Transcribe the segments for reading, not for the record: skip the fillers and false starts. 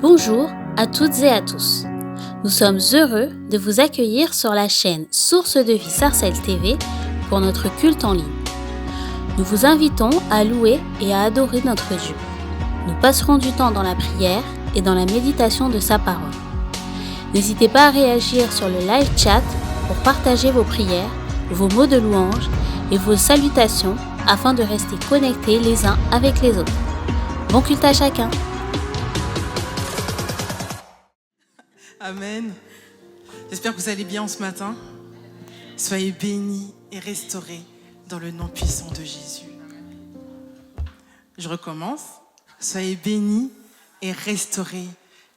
Bonjour à toutes et à tous. Nous sommes heureux de vous accueillir sur la chaîne Source de Vie Sarcelles TV pour notre culte en ligne. Nous vous invitons à louer et à adorer notre Dieu. Nous passerons du temps dans la prière et dans la méditation de sa parole. N'hésitez pas à réagir sur le live chat pour partager vos prières, vos mots de louange et vos salutations afin de rester connectés les uns avec les autres. Bon culte à chacun. Amen. J'espère que vous allez bien ce matin. Soyez bénis et restaurés dans le nom puissant de Jésus. Je recommence. Soyez bénis et restaurés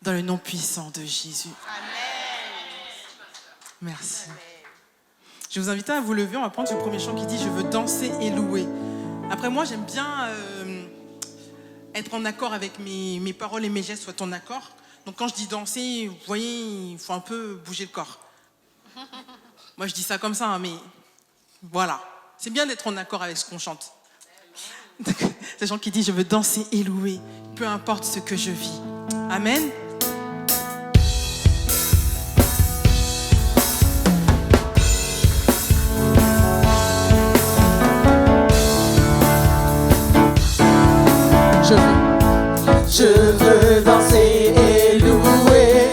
dans le nom puissant de Jésus. Amen. Merci. Je vais vous inviter à vous lever. On va prendre ce premier chant qui dit « Je veux danser et louer ». Après moi, j'aime bien être en accord avec mes paroles et mes gestes soient en accord. Donc quand je dis danser, vous voyez, il faut un peu bouger le corps. Moi, je dis ça comme ça, mais voilà. C'est bien d'être en accord avec ce qu'on chante. Ces gens qui disent « Je veux danser et louer, peu importe ce que je vis ». Amen. Je veux danser et louer,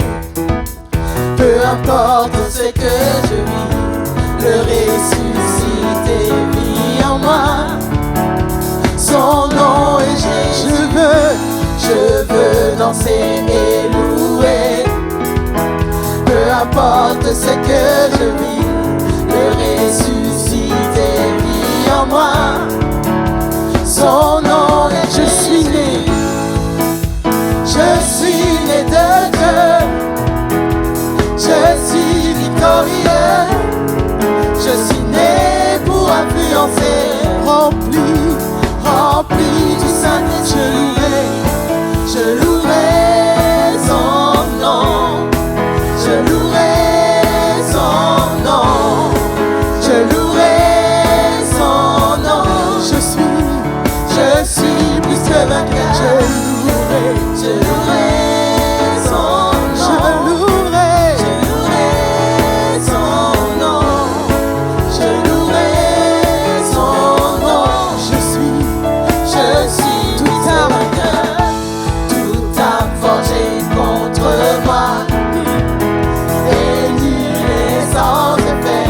peu importe ce que je vis, le ressuscité vit en moi, son nom est Jésus. Je veux danser et louer, peu importe ce que je vis, le ressuscité vit en moi, son nom est Jésus. Je suis né de Dieu, je suis victorieux, je suis né pour influencer, rempli du Saint-Esprit. Je louerai son nom, je louerai son nom, je louerai son nom. Je suis plus que vainqueur. Je louerai son nom, je louerai son nom, je louerai son nom. Je suis tout un vainqueur, tout un forgé contre moi, et nul n'est sans effet,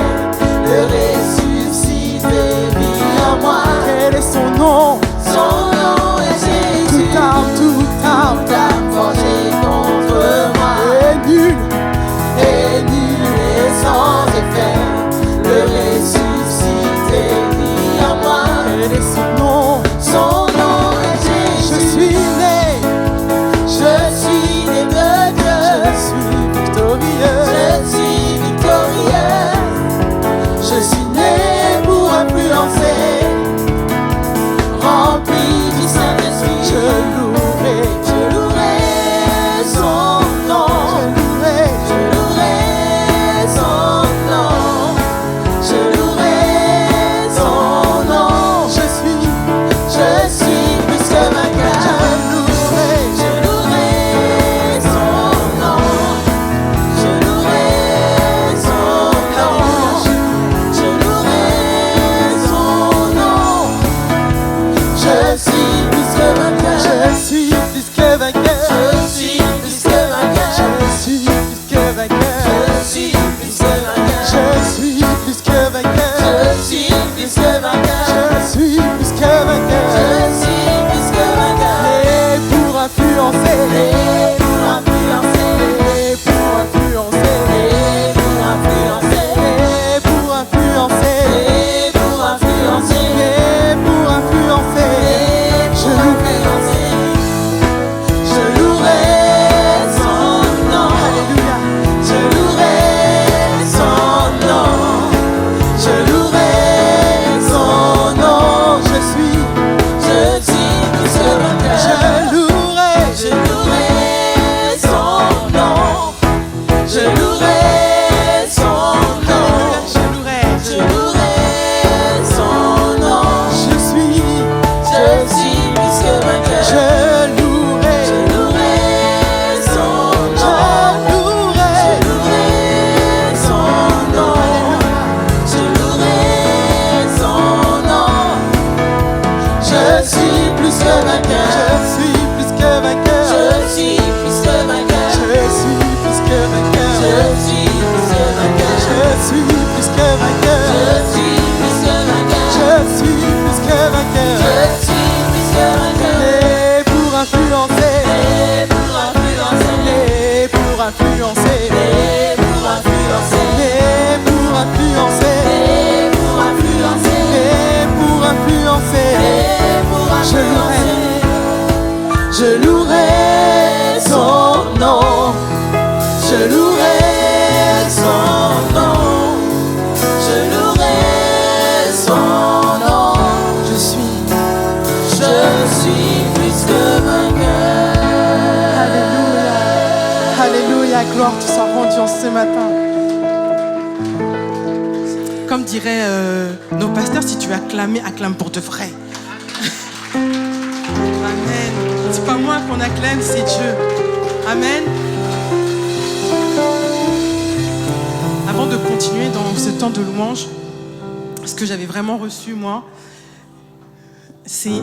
le ressuscité vit en moi. Quel est son nom? Son nom est Jésus. Tout âme forgée contre moi, et nul n'est sans effet, le ressuscité vit en moi. Quel est son nom? Son nom est Jésus. Je suis né de Dieu, je suis victorieux, je suis né pour influencer, rempli du Saint-Esprit. Je louerai son nom, je louerai son nom, je louerai son nom. Je suis plus que vainqueur. Je louerai son nom, je louerai son nom, je louerai son nom. Je suis plus que vainqueur. Je suis plus que vainqueur. Je suis plus que vainqueur. Je suis plus que vainqueur. Je suis plus que vainqueur. Je suis plus que vainqueur. Je suis plus que vainqueur. Je suis plus que vainqueur. Je suis plus que vainqueur. Et pour influencer, et pour influencer, et pour influencer, et pour influencer, et pour influencer, et pour influencer, et pour influencer. Je louerai son nom. Alléluia. Je louerai son nom. Je louerai son nom. Je suis plus que vainqueur. Je louerai influencer, né pour influencer, né pour influencer, né pour influencer, né pour influencer, né pour influencer. Je louerai son nom, je louerai son nom, je louerai son nom. Je suis plus que vainqueur. Alléluia, alléluia, gloire te soit rendue en ce matin. Comme diraient nos pasteurs, si tu veux acclamer, acclame pour de vrai. Amen. C'est pas moi qu'on acclame, c'est Dieu. Amen. Avant de continuer dans ce temps de louange, ce que j'avais vraiment reçu, moi, c'est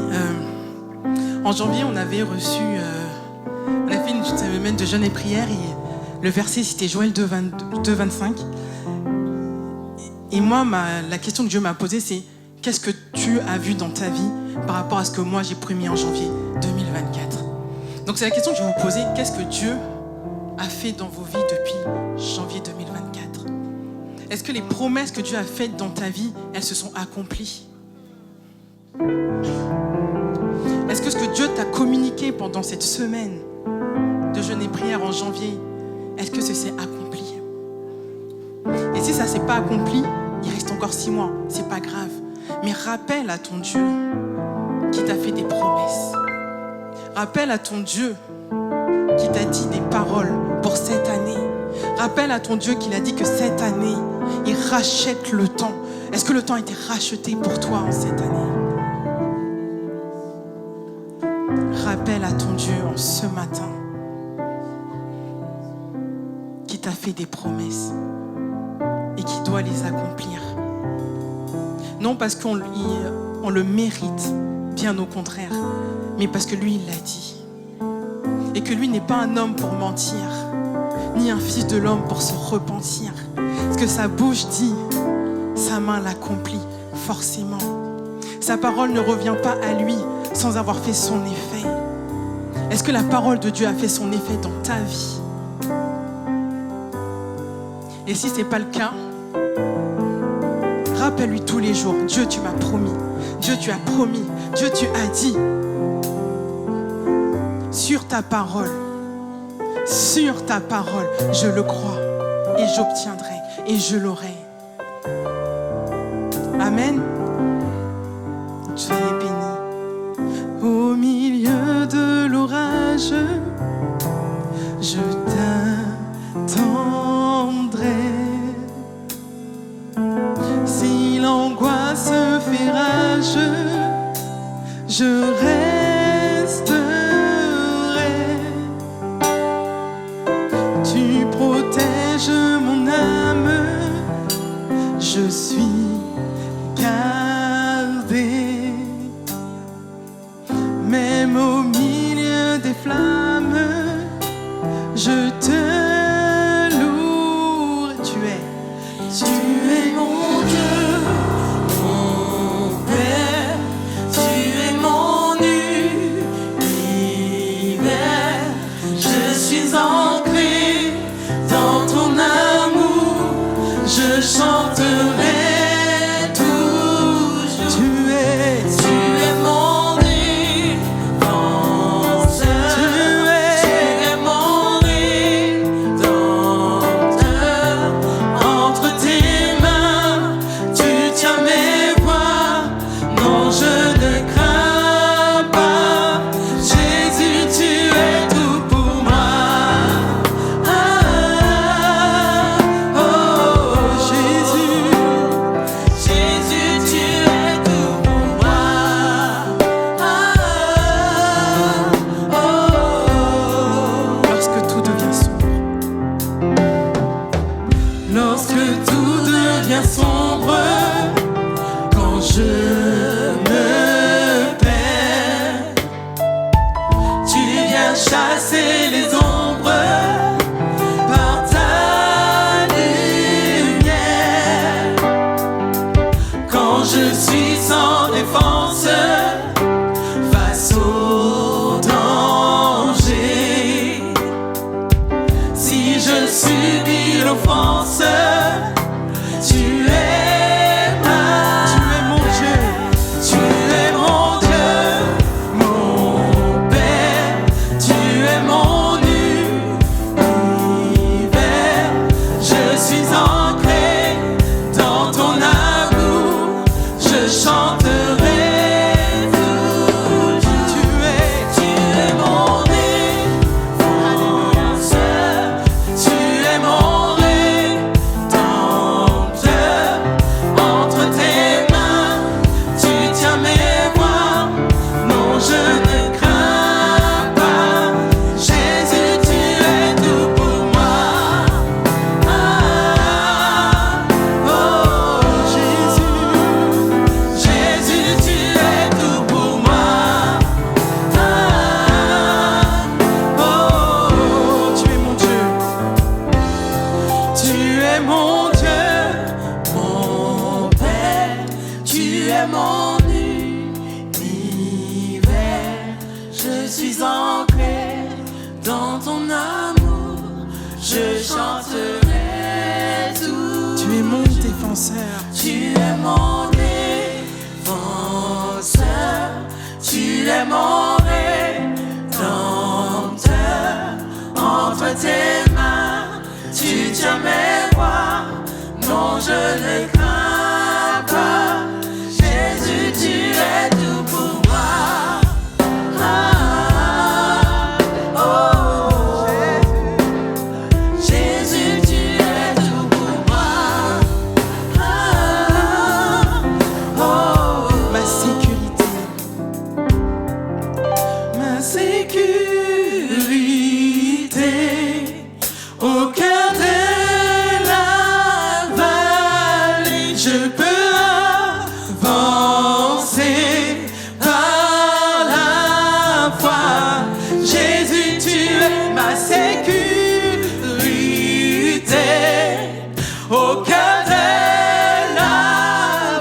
en janvier, on avait reçu, on a fait une semaine de jeûne et prière, et le verset c'était Joël 2,25. Et moi, la question que Dieu m'a posée, c'est qu'est-ce que tu as vu dans ta vie par rapport à ce que moi j'ai promis en janvier 2024. Donc c'est la question que je vais vous poser, qu'est-ce que Dieu a fait dans vos vies depuis janvier 2024? Est-ce que les promesses que Dieu a faites dans ta vie, elles se sont accomplies? Est-ce que ce que Dieu t'a communiqué pendant cette semaine de jeûne et prière en janvier, est-ce que ce s'est accompli? Et si ça ne s'est pas accompli, il reste encore 6 mois, c'est pas grave. Mais rappelle à ton Dieu qui t'a fait des promesses. Rappelle à ton Dieu qui t'a dit des paroles pour cette année. Rappelle à ton Dieu qu'il a dit que cette année, il rachète le temps. Est-ce que le temps a été racheté pour toi en cette année? Rappelle à ton Dieu en ce matin qui t'a fait des promesses et qui doit les accomplir. Non parce qu'on le mérite, bien au contraire, mais parce que lui, il l'a dit. Et que lui n'est pas un homme pour mentir, ni un fils de l'homme pour se repentir. Ce que sa bouche dit, sa main l'accomplit forcément. Sa parole ne revient pas à lui sans avoir fait son effet. Est-ce que la parole de Dieu a fait son effet dans ta vie? Et si ce n'est pas le cas, rappelle-lui tous les jours, Dieu, tu m'as promis. Dieu, tu as promis. Dieu, tu as dit. Sur ta parole, je le crois et j'obtiendrai et je l'aurai. Amen. Soyez bénis. Au milieu de l'orage, je t'attendrai. Si l'angoisse fait rage, je resterai. Tu protèges mon âme, je suis gardé. Même au milieu des flammes, je te loue. Tu es mon Dieu, mon Père, tu es mon univers. Je suis ancré dans ton amour, je chanterai toujours. Tu es mon défenseur, tu es mon rédempteur. Entre tes mains, tu tiens mes voies. Non, je ne crains pas. Jésus, tu es tout pour moi. Jésus, tu es tout pour moi. Lorsque tout devient sombre, quand je me perds, tu viens chasser les ombres par ta lumière. Quand je suis sans défense face au danger, si dans ton amour, je chanterai tout. Tu es mon défenseur. Tu es mon défenseur. Tu es mon rédempteur. Entre tes mains, tu tiens mes voies. Non, je ne crains pas. Jésus, tu es tout pour moi. Jésus, tu es tout pour moi. Ma sécurité. Ma sécurité au cœur de la vallée, je peux avancer par la foi. Jésus, tu es ma sécurité au cœur de la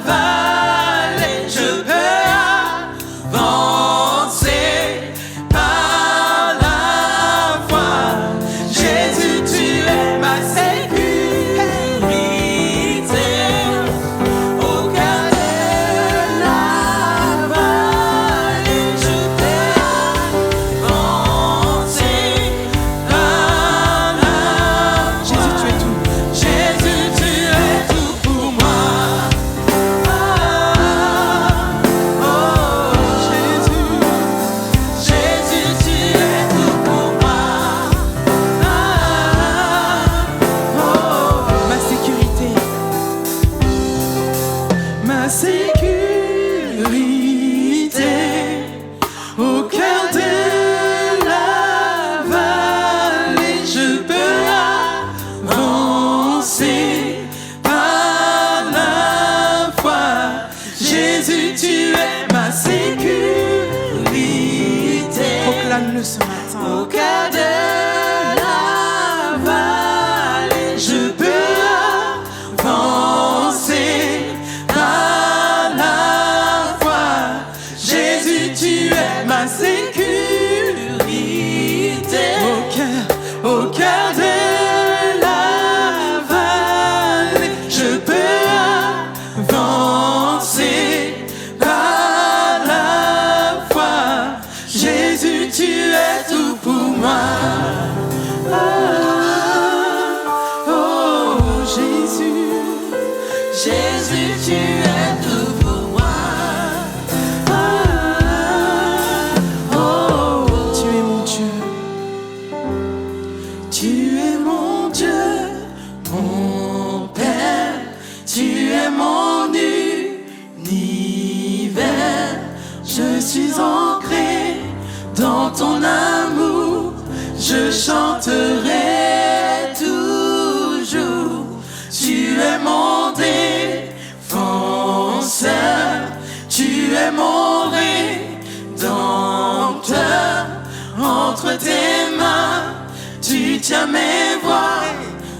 vallée, je peux avancer par la foi. Jésus, tu es ma sécurité au cœur de la vallée, je peux avancer par la foi. Jésus, tu es tout. Jésus, tu es tout pour moi. Jésus, tu es tout pour moi. Ma sécurité. Ma sécurité au cœur de la vallée, je peux avancer par la foi. Jésus, tu es ma sécurité Proclame-le ce matin. au cœur de la vallée, je peux avancer par la foi. Jésus, tu es ma sécurité au cœur de la vallée, je peux avancer par la foi. Jésus, tu es tout pour moi. Oh, Jésus, Jésus, tu es tout pour moi. Oh, Tu es mon Dieu. tu es mon Dieu, mon Père, tu es mon univers. Je suis ancré dans ton amour, je chanterai toujours. Tu es mon défenseur, tu es mon rédempteur. Entre tes mains, tu tiens mes voies.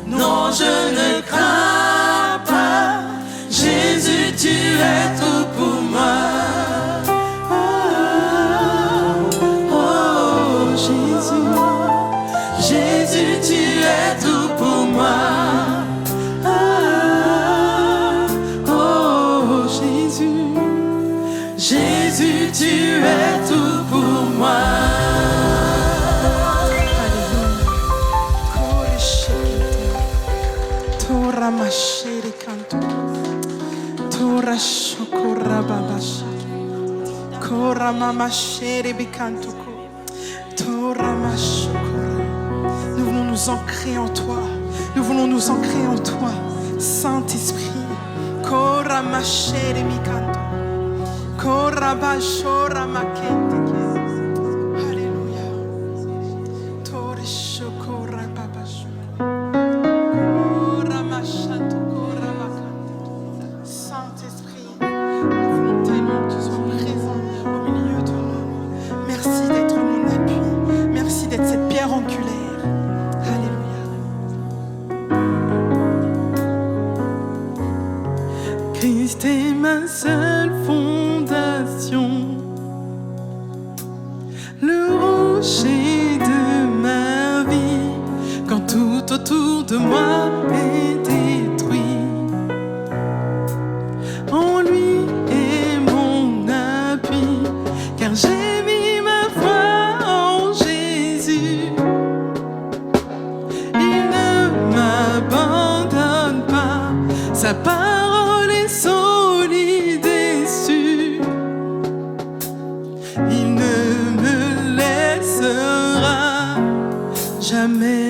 Non, je ne crains pas. Jésus, tu es tout pour moi. Oh, Jésus, Jésus, tu es tout pour moi. Oh, Jésus, Jésus, tu es tout pour moi. Tora mashere kanto. Tora shokora babasha. Kora mama shere bikanto. Tora mashokora. Nous voulons nous ancrer en toi. Nous voulons nous ancrer en toi. Saint-Esprit. Kora mashere bikanto. Kora bashora makente. Alléluia. Tora shokora babasha. Saint-Esprit, nous voulons tellement que tu sois présent au milieu de nous. Merci d'être mon appui. Merci d'être cette pierre angulaire. Alléluia. Christ est ma seule fondation, le rocher de ma de moi est détruit. En lui est mon appui, car j'ai mis ma foi en Jésus. Il ne m'abandonne pas, sa parole est solide et sûre. Il ne me laissera jamais.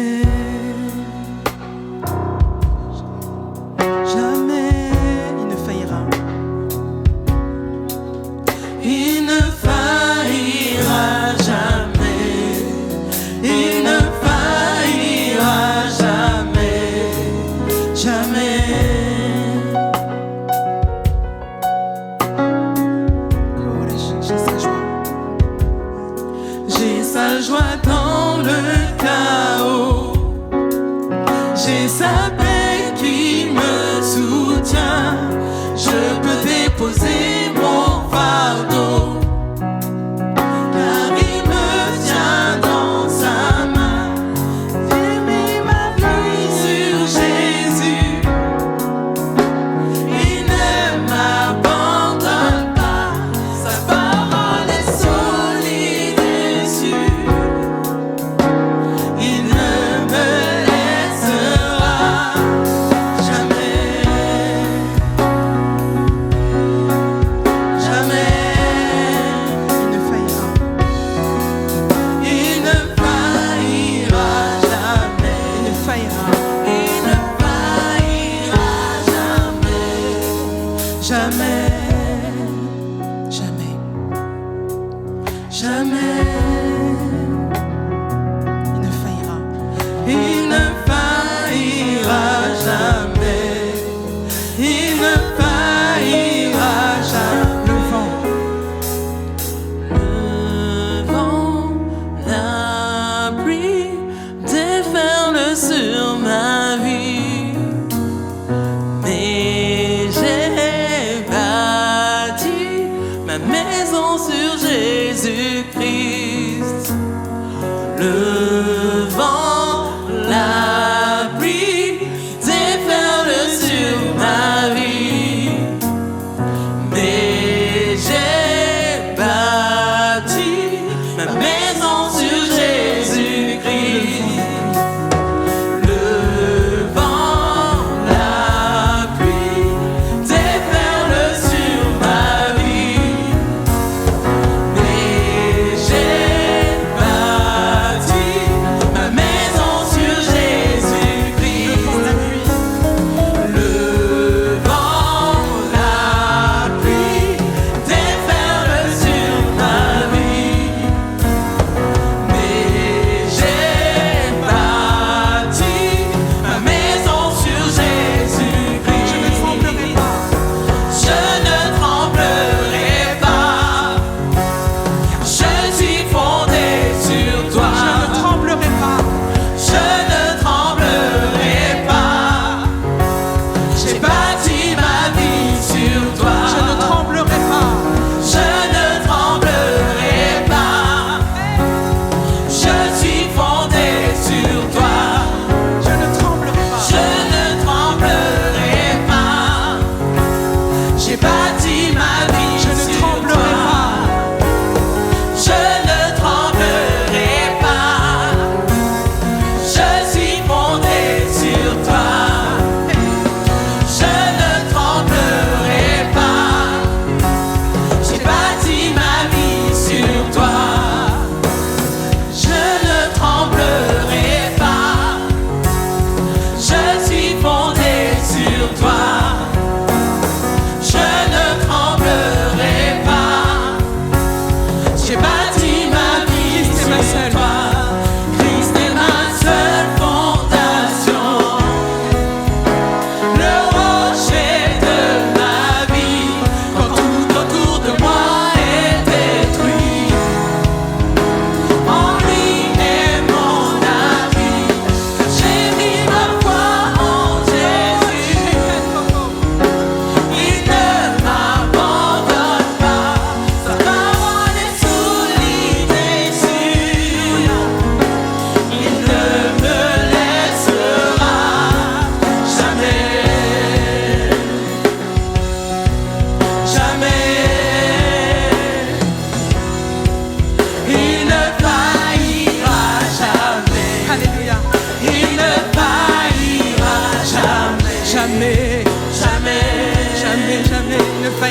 Jamais il ne faillira. Il ne faillira jamais. Il ne faillira jamais. Jamais. Oh, j'ai sa joie. J'ai sa joie dans le chaos. J'ai sa paix qui me soutient. Je peux déposer mon fardeau, car il me tient dans sa main. J'ai mis ma vie sur Jésus. Il ne m'abandonne pas. Sa parole est solide et sûre. Il ne me laissera jamais.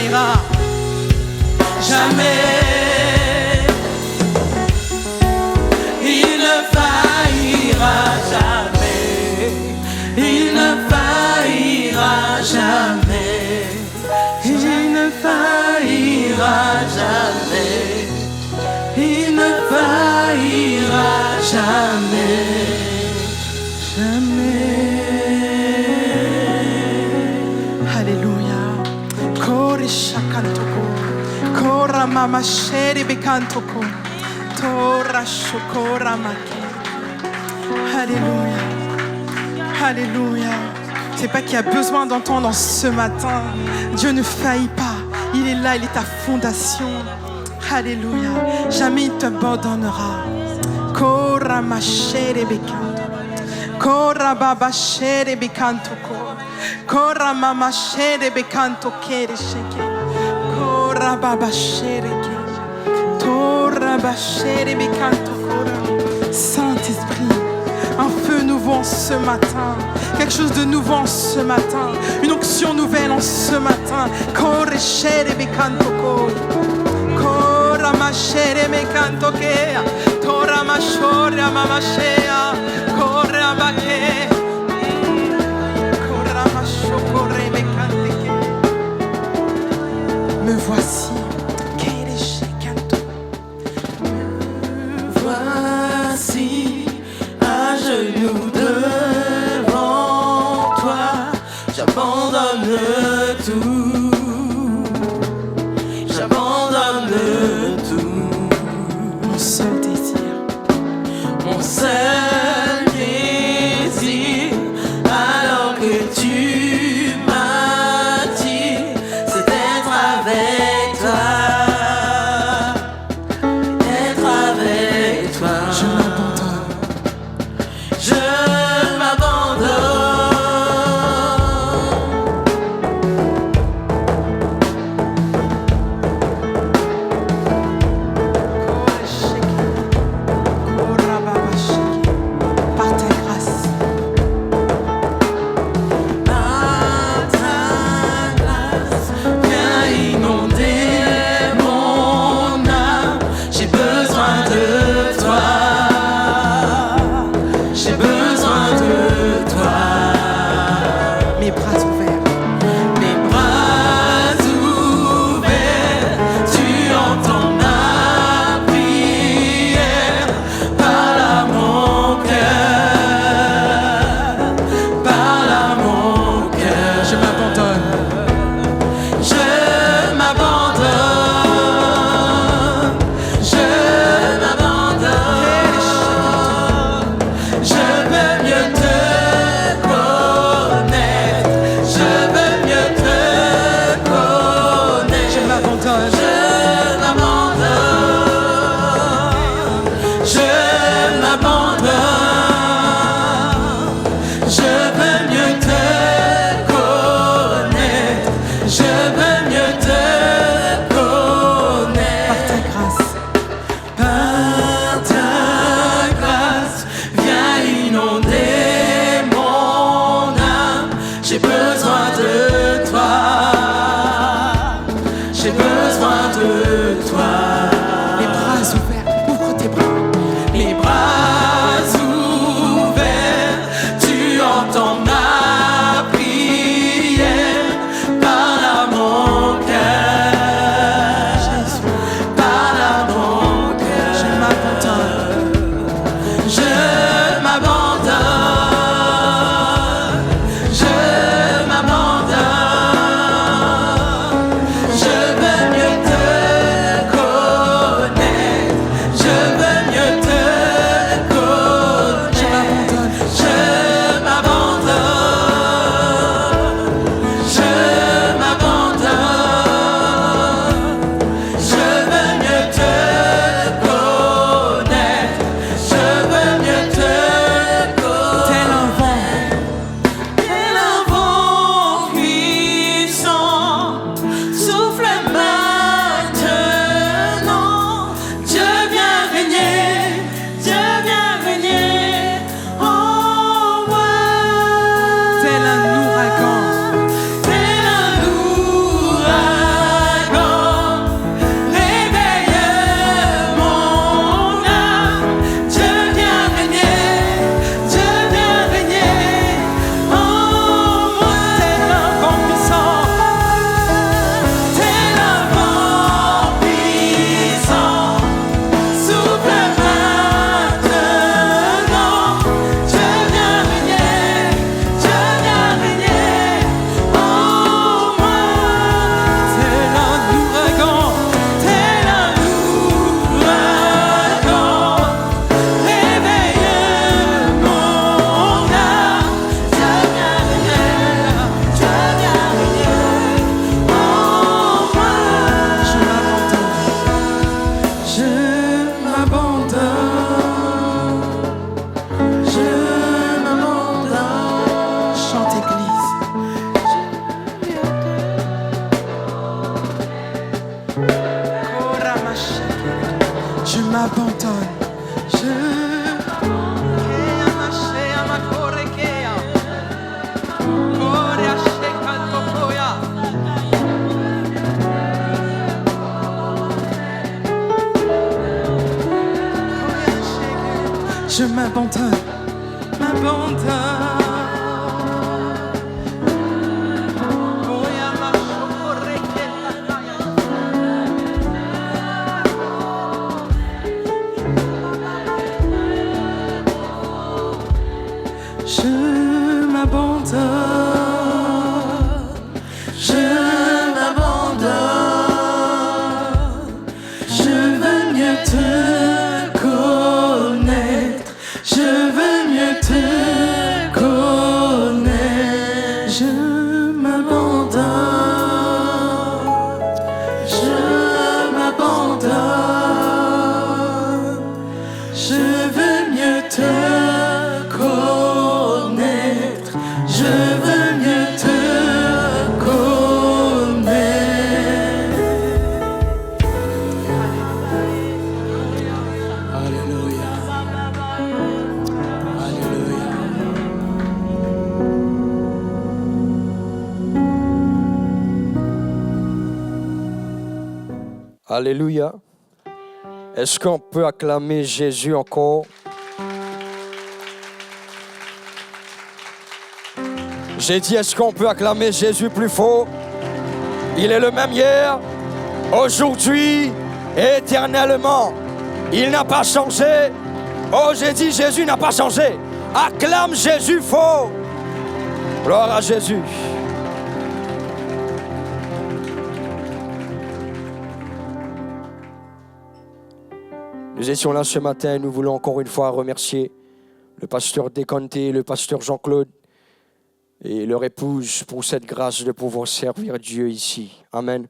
faillira jamais. Il ne faillira jamais. Il ne faillira jamais. Il ne faillira jamais. Il ne faillira jamais. Alléluia. Kori shakantoko. Kora mama sheri bekantoko. Tora shokora make. Alléluia. Alléluia. C'est pas qu'il y a besoin d'entendre ce matin. Dieu ne faillit pas. Il est là, il est ta fondation. Alléluia. Jamais il t'abandonnera. Kora ma sheri bekanto. Kora baba sheri bekanto ko. Kora mama sheri bekanto kere sheke. Kora baba sheri ke. Tora ba sheri bekanto kora. Saint-Esprit, un feu nouveau en ce matin. Quelque chose de nouveau en ce matin. Une onction nouvelle en ce matin. Kore sheri bekanto ko. Kora ma sheri bekanto ke. Tora ma shori mama shea. Kora ba ke. Kora ma shokore bekante ke. Me voici. Kere shekanto. Voici à genoux devant toi, j'abandonne tout, j'abandonne tout. Mon seul désir. Mon seul Alléluia. Est-ce qu'on peut acclamer Jésus encore? J'ai dit, est-ce qu'on peut acclamer Jésus plus fort? Il est le même hier, aujourd'hui et éternellement. Il n'a pas changé. Oh, j'ai dit, Jésus n'a pas changé. Acclame Jésus fort. Gloire à Jésus. Nous étions là ce matin, nous voulons encore une fois remercier le pasteur Décanté, le pasteur Jean-Claude et leur épouse pour cette grâce de pouvoir servir Dieu ici. Amen.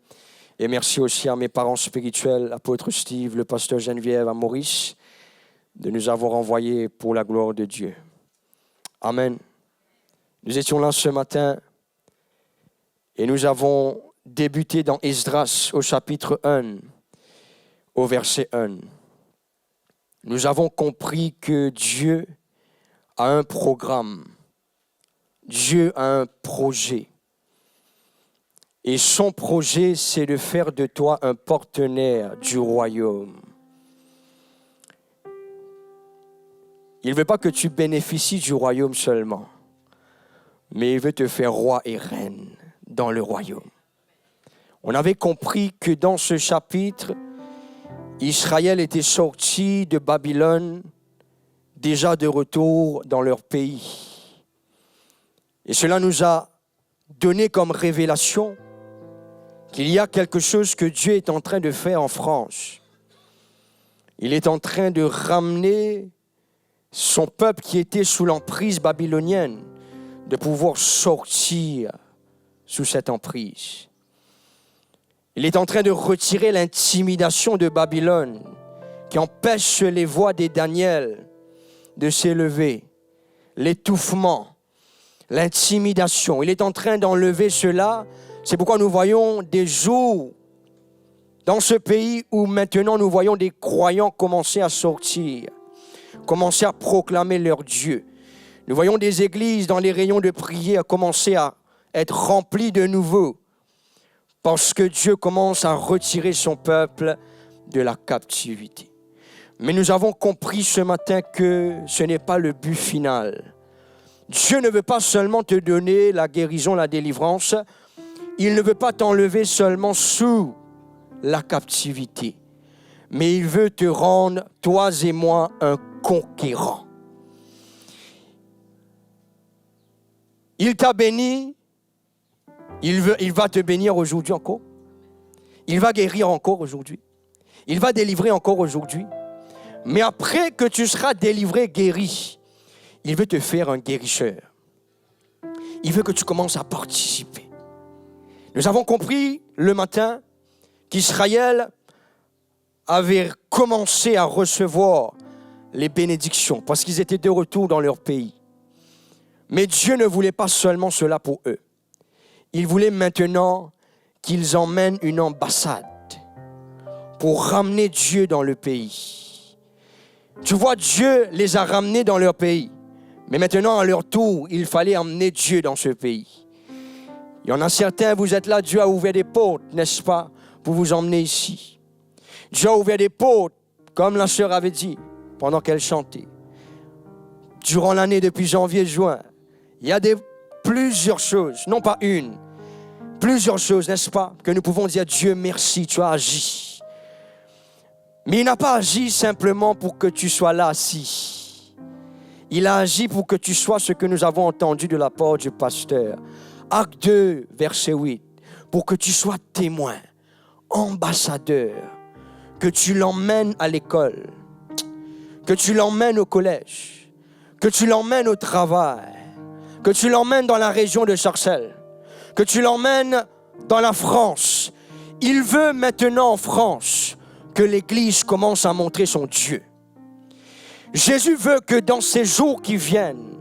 Et merci aussi à mes parents spirituels, l'apôtre Steve, le pasteur Geneviève, à Maurice, de nous avoir envoyés pour la gloire de Dieu. Amen. Nous étions là ce matin et nous avons débuté dans Esdras au chapitre 1, au verset 1. Nous avons compris que Dieu a un programme, Dieu a un projet. Et son projet, c'est de faire de toi un partenaire du royaume. Il ne veut pas que tu bénéficies du royaume seulement, mais il veut te faire roi et reine dans le royaume. On avait compris que dans ce chapitre, Israël était sorti de Babylone, déjà de retour dans leur pays. Et cela nous a donné comme révélation qu'il y a quelque chose que Dieu est en train de faire en France. Il est en train de ramener son peuple qui était sous l'emprise babylonienne, de pouvoir sortir sous cette emprise. Il est en train de retirer l'intimidation de Babylone qui empêche les voix des Daniel de s'élever, l'étouffement, l'intimidation. Il est en train d'enlever cela. C'est pourquoi nous voyons des jours dans ce pays où maintenant nous voyons des croyants commencer à sortir, commencer à proclamer leur Dieu. Nous voyons des églises dans les rayons de prière commencer à être remplies de nouveau. Parce que Dieu commence à retirer son peuple de la captivité. Mais nous avons compris ce matin que ce n'est pas le but final. Dieu ne veut pas seulement te donner la guérison, la délivrance. Il ne veut pas t'enlever seulement sous la captivité. Mais il veut te rendre, toi et moi, un conquérant. Il t'a béni. Il va te bénir aujourd'hui encore. Il va guérir encore aujourd'hui. Il va délivrer encore aujourd'hui. Mais après que tu seras délivré, guéri, il veut te faire un guérisseur. Il veut que tu commences à participer. Nous avons compris le matin qu'Israël avait commencé à recevoir les bénédictions parce qu'ils étaient de retour dans leur pays. Mais Dieu ne voulait pas seulement cela pour eux. Il voulait maintenant qu'ils emmènent une ambassade pour ramener Dieu dans le pays. Tu vois, Dieu les a ramenés dans leur pays. Mais maintenant, à leur tour, il fallait emmener Dieu dans ce pays. Il y en a certains, vous êtes là, Dieu a ouvert des portes, n'est-ce pas, pour vous emmener ici. Dieu a ouvert des portes, comme la sœur avait dit, pendant qu'elle chantait. durant l'année depuis janvier, juin, il y a plusieurs choses, non pas une, plusieurs choses, n'est-ce pas, que nous pouvons dire Dieu merci, tu as agi. Mais il n'a pas agi simplement pour que tu sois là assis. Il a agi pour que tu sois ce que nous avons entendu de la part du pasteur. Acte 2, verset 8. Pour que tu sois témoin, ambassadeur, que tu l'emmènes à l'école, que tu l'emmènes au collège, que tu l'emmènes au travail, que tu l'emmènes dans la région de Sarcelles, que tu l'emmènes dans la France. Il veut maintenant en France que l'Église commence à montrer son Dieu. Jésus veut que dans ces jours qui viennent,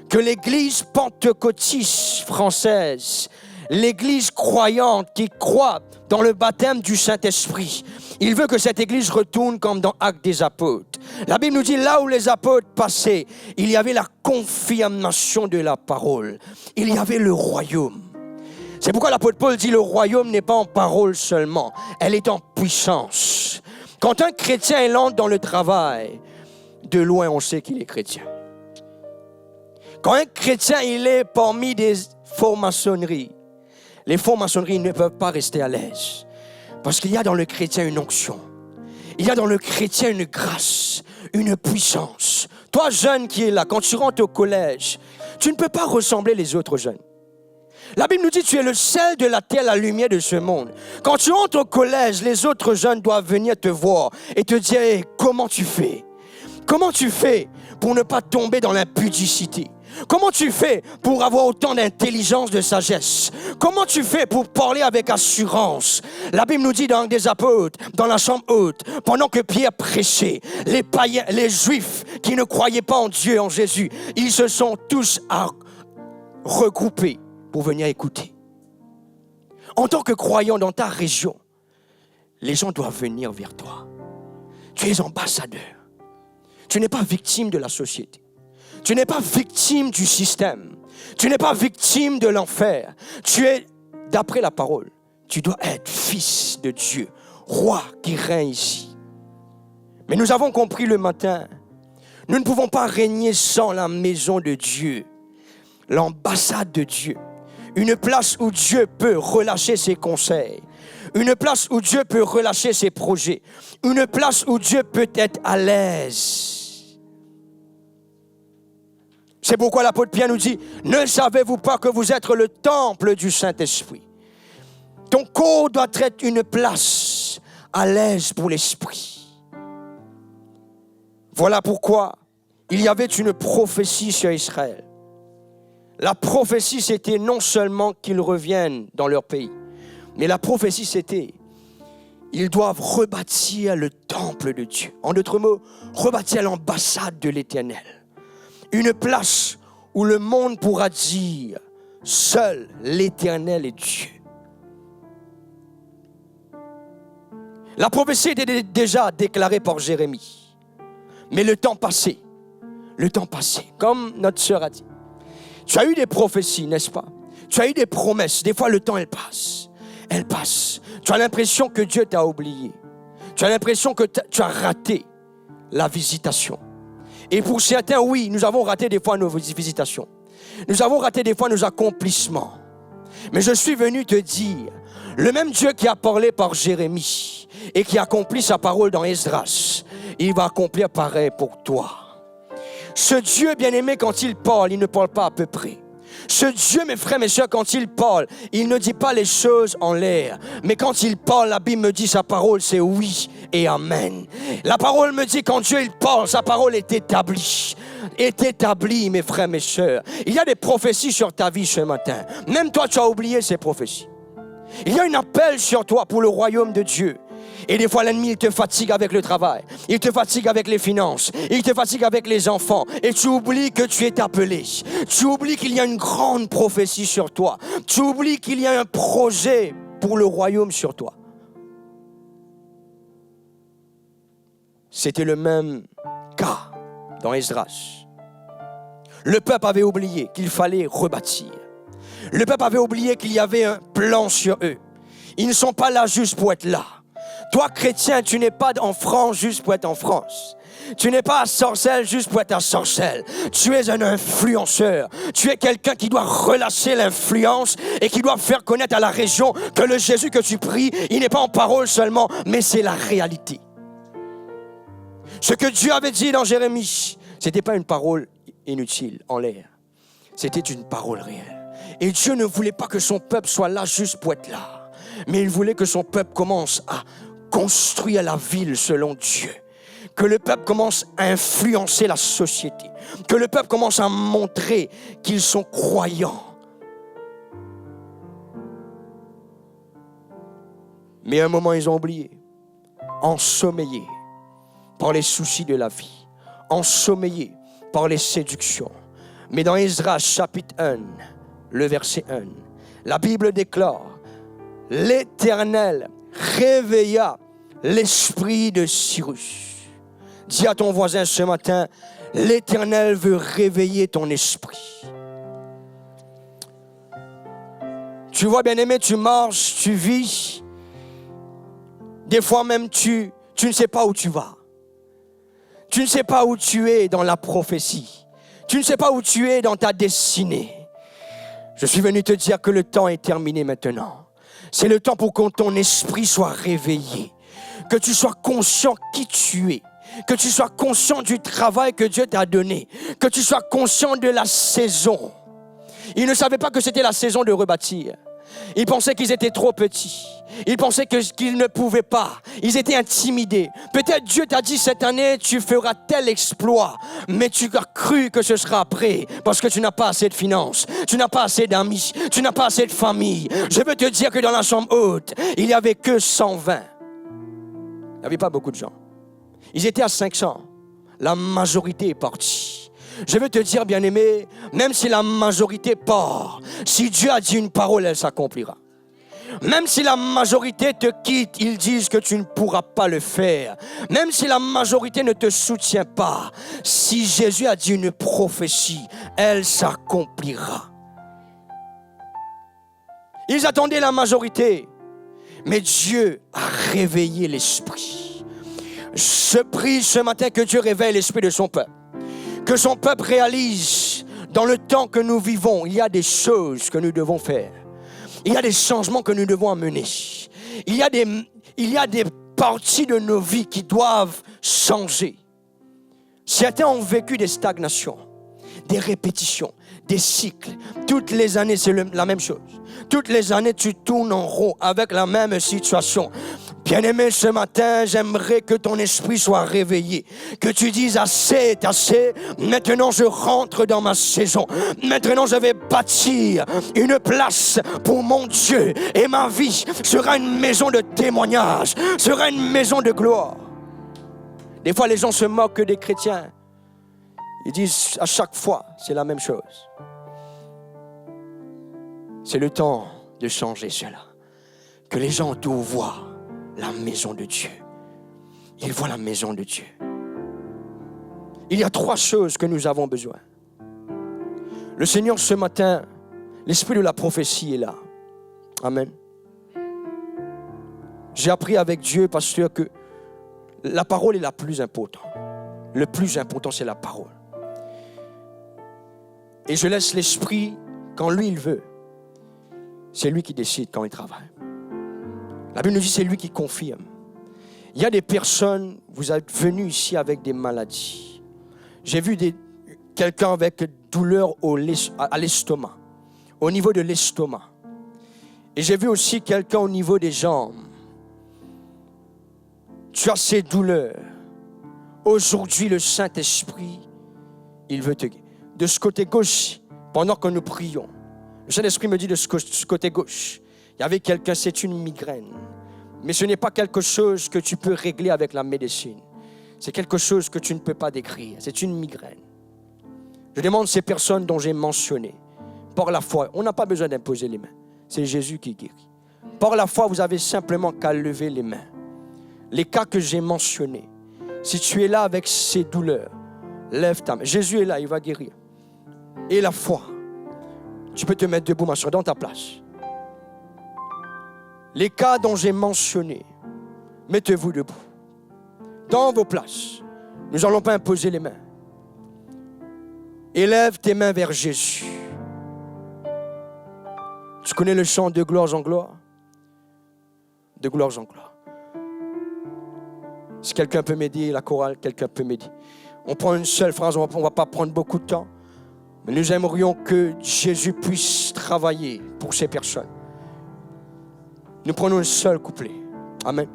que l'Église pentecôtiste française, l'Église croyante qui croit dans le baptême du Saint-Esprit, il veut que cette Église retourne comme dans Actes des Apôtres. La Bible nous dit, là où les apôtres passaient, il y avait la confirmation de la parole. Il y avait le royaume. C'est pourquoi l'apôtre Paul dit, le royaume n'est pas en parole seulement, elle est en puissance. Quand un chrétien entre dans le travail, de loin on sait qu'il est chrétien. Quand un chrétien il est parmi des francs-maçonneries, les francs-maçonneries ne peuvent pas rester à l'aise. Parce qu'il y a dans le chrétien une onction. Il y a dans le chrétien une grâce, une puissance. Toi, jeune qui es là, quand tu rentres au collège, tu ne peux pas ressembler les autres jeunes. La Bible nous dit, tu es le sel de la terre, la lumière de ce monde. Quand tu rentres au collège, les autres jeunes doivent venir te voir et te dire, hey, comment tu fais? Comment tu fais pour ne pas tomber dans l'impudicité? Comment tu fais pour avoir autant d'intelligence, de sagesse? Comment tu fais pour parler avec assurance? La Bible nous dit dans des apôtres, dans la chambre haute, pendant que Pierre prêchait, les païens, les juifs qui ne croyaient pas en Dieu, en Jésus, ils se sont tous regroupés pour venir écouter. En tant que croyant dans ta région, les gens doivent venir vers toi. Tu es ambassadeur. Tu n'es pas victime de la société. Tu n'es pas victime du système. Tu n'es pas victime de l'enfer. Tu es, d'après la parole, tu dois être fils de Dieu, roi qui règne ici. Mais nous avons compris le matin, nous ne pouvons pas régner sans la maison de Dieu, l'ambassade de Dieu. Une place où Dieu peut relâcher ses conseils. Une place où Dieu peut relâcher ses projets. Une place où Dieu peut être à l'aise. C'est pourquoi l'apôtre Pierre nous dit, ne savez-vous pas que vous êtes le temple du Saint-Esprit? Ton corps doit être une place à l'aise pour l'esprit. Voilà pourquoi il y avait une prophétie sur Israël. La prophétie, c'était non seulement qu'ils reviennent dans leur pays, mais la prophétie, c'était, ils doivent rebâtir le temple de Dieu. En d'autres mots, rebâtir l'ambassade de l'Éternel. Une place où le monde pourra dire, seul l'Éternel est Dieu. La prophétie était déjà déclarée par Jérémie. Mais le temps passé, comme notre sœur a dit, tu as eu des prophéties, n'est-ce pas? Tu as eu des promesses. Des fois, le temps, elle passe. Tu as l'impression que Dieu t'a oublié. Tu as l'impression que tu as raté la visitation. Et pour certains, oui, nous avons raté des fois nos visitations. Nous avons raté des fois nos accomplissements. Mais je suis venu te dire, le même Dieu qui a parlé par Jérémie et qui accomplit sa parole dans Esdras, il va accomplir pareil pour toi. Ce Dieu bien-aimé, quand il parle, il ne parle pas à peu près. Ce Dieu, mes frères, mes sœurs, quand il parle, il ne dit pas les choses en l'air. Mais quand il parle, la Bible me dit sa parole, c'est oui et amen. La parole me dit quand Dieu il parle, sa parole est établie. Est établie, mes frères, mes sœurs. Il y a des prophéties sur ta vie ce matin. Même toi, tu as oublié ces prophéties. Il y a un appel sur toi pour le royaume de Dieu. Et des fois, l'ennemi, il te fatigue avec le travail. Il te fatigue avec les finances. Il te fatigue avec les enfants. Et tu oublies que tu es appelé. Tu oublies qu'il y a une grande prophétie sur toi. Tu oublies qu'il y a un projet pour le royaume sur toi. C'était le même cas dans Esdras. Le peuple avait oublié qu'il fallait rebâtir. Le peuple avait oublié qu'il y avait un plan sur eux. Ils ne sont pas là juste pour être là. Toi, chrétien, tu n'es pas en France juste pour être en France. Tu n'es pas à Sarcelles juste pour être à Sarcelles. Tu es un influenceur. Tu es quelqu'un qui doit relâcher l'influence et qui doit faire connaître à la région que le Jésus que tu pries, il n'est pas en parole seulement, mais c'est la réalité. Ce que Dieu avait dit dans Jérémie, ce n'était pas une parole inutile en l'air. C'était une parole réelle. Et Dieu ne voulait pas que son peuple soit là juste pour être là. Mais il voulait que son peuple commence à construire la ville selon Dieu. Que le peuple commence à influencer la société. Que le peuple commence à montrer qu'ils sont croyants. Mais à un moment, ils ont oublié. Ensommeillés par les soucis de la vie. Ensommeillés par les séductions. Mais dans Esdras chapitre 1, le verset 1, la Bible déclare: l'Éternel réveilla l'esprit de Cyrus. Dis à ton voisin ce matin, l'Éternel veut réveiller ton esprit. Tu vois, bien-aimé, tu marches, tu vis. Des fois même, tu ne sais pas où tu vas. Tu ne sais pas où tu es dans la prophétie. Tu ne sais pas où tu es dans ta destinée. Je suis venu te dire que le temps est terminé maintenant. C'est le temps pour que ton esprit soit réveillé. Que tu sois conscient qui tu es. Que tu sois conscient du travail que Dieu t'a donné. Que tu sois conscient de la saison. Ils ne savaient pas que c'était la saison de rebâtir. Ils pensaient qu'ils étaient trop petits. Ils pensaient qu'ils ne pouvaient pas. Ils étaient intimidés. Peut-être Dieu t'a dit cette année, tu feras tel exploit. Mais tu as cru que ce sera après. Parce que tu n'as pas assez de finances. Tu n'as pas assez d'amis. Tu n'as pas assez de famille. Je veux te dire que dans la chambre haute, il n'y avait que 120. Il n'y avait pas beaucoup de gens. Ils étaient à 500. La majorité est partie. Je veux te dire, bien-aimé, même si la majorité part, si Dieu a dit une parole, elle s'accomplira. Même si la majorité te quitte, ils disent que tu ne pourras pas le faire. Même si la majorité ne te soutient pas, si Jésus a dit une prophétie, elle s'accomplira. Ils attendaient la majorité, mais Dieu a réveillé l'esprit. Je prie ce matin que Dieu réveille l'esprit de son peuple. Que son peuple réalise, dans le temps que nous vivons, il y a des choses que nous devons faire. Il y a des changements que nous devons amener. Il y a des parties de nos vies qui doivent changer. Certains ont vécu des stagnations, des répétitions, des cycles. Toutes les années, c'est la même chose. Toutes les années, tu tournes en rond avec la même situation. Bien-aimé, ce matin, j'aimerais que ton esprit soit réveillé. Que tu dises assez est assez. Maintenant, je rentre dans ma saison. Maintenant, je vais bâtir une place pour mon Dieu. Et ma vie sera une maison de témoignage. Sera une maison de gloire. Des fois, les gens se moquent des chrétiens. Ils disent à chaque fois, c'est la même chose. C'est le temps de changer cela. Que les gens tout voient. La maison de Dieu. Ils voient la maison de Dieu. Il y a 3 choses que nous avons besoin. Le Seigneur, ce matin, l'esprit de la prophétie est là. Amen. J'ai appris avec Dieu, pasteur, que la parole est la plus importante. Le plus important, c'est la parole. Et je laisse l'esprit quand lui, il veut. C'est lui qui décide quand il travaille. La Bible nous dit que c'est lui qui confirme. Il y a des personnes, vous êtes venus ici avec des maladies. J'ai vu quelqu'un avec douleur à l'estomac, au niveau de l'estomac. Et j'ai vu aussi quelqu'un au niveau des jambes. Tu as ces douleurs. Aujourd'hui, le Saint-Esprit, il veut te guérir. De ce côté gauche, pendant que nous prions, le Saint-Esprit me dit de ce côté gauche, il y avait quelqu'un, c'est une migraine. Mais ce n'est pas quelque chose que tu peux régler avec la médecine. C'est quelque chose que tu ne peux pas décrire. C'est une migraine. Je demande ces personnes dont j'ai mentionné, par la foi, on n'a pas besoin d'imposer les mains. C'est Jésus qui guérit. Par la foi, vous avez simplement qu'à lever les mains. Les cas que j'ai mentionnés, si tu es là avec ces douleurs, lève ta main. Jésus est là, il va guérir. Et la foi, tu peux te mettre debout, ma soeur, dans ta place. Les cas dont j'ai mentionné, mettez-vous debout. Dans vos places. Nous n'allons pas imposer les mains. Élève tes mains vers Jésus. Tu connais le chant de gloire en gloire? De gloire en gloire. Si quelqu'un peut m'aider, la chorale, quelqu'un peut m'aider. On prend une seule phrase, on ne va pas prendre beaucoup de temps. Mais nous aimerions que Jésus puisse travailler pour ces personnes. Nous prenons un seul couplet. Amen.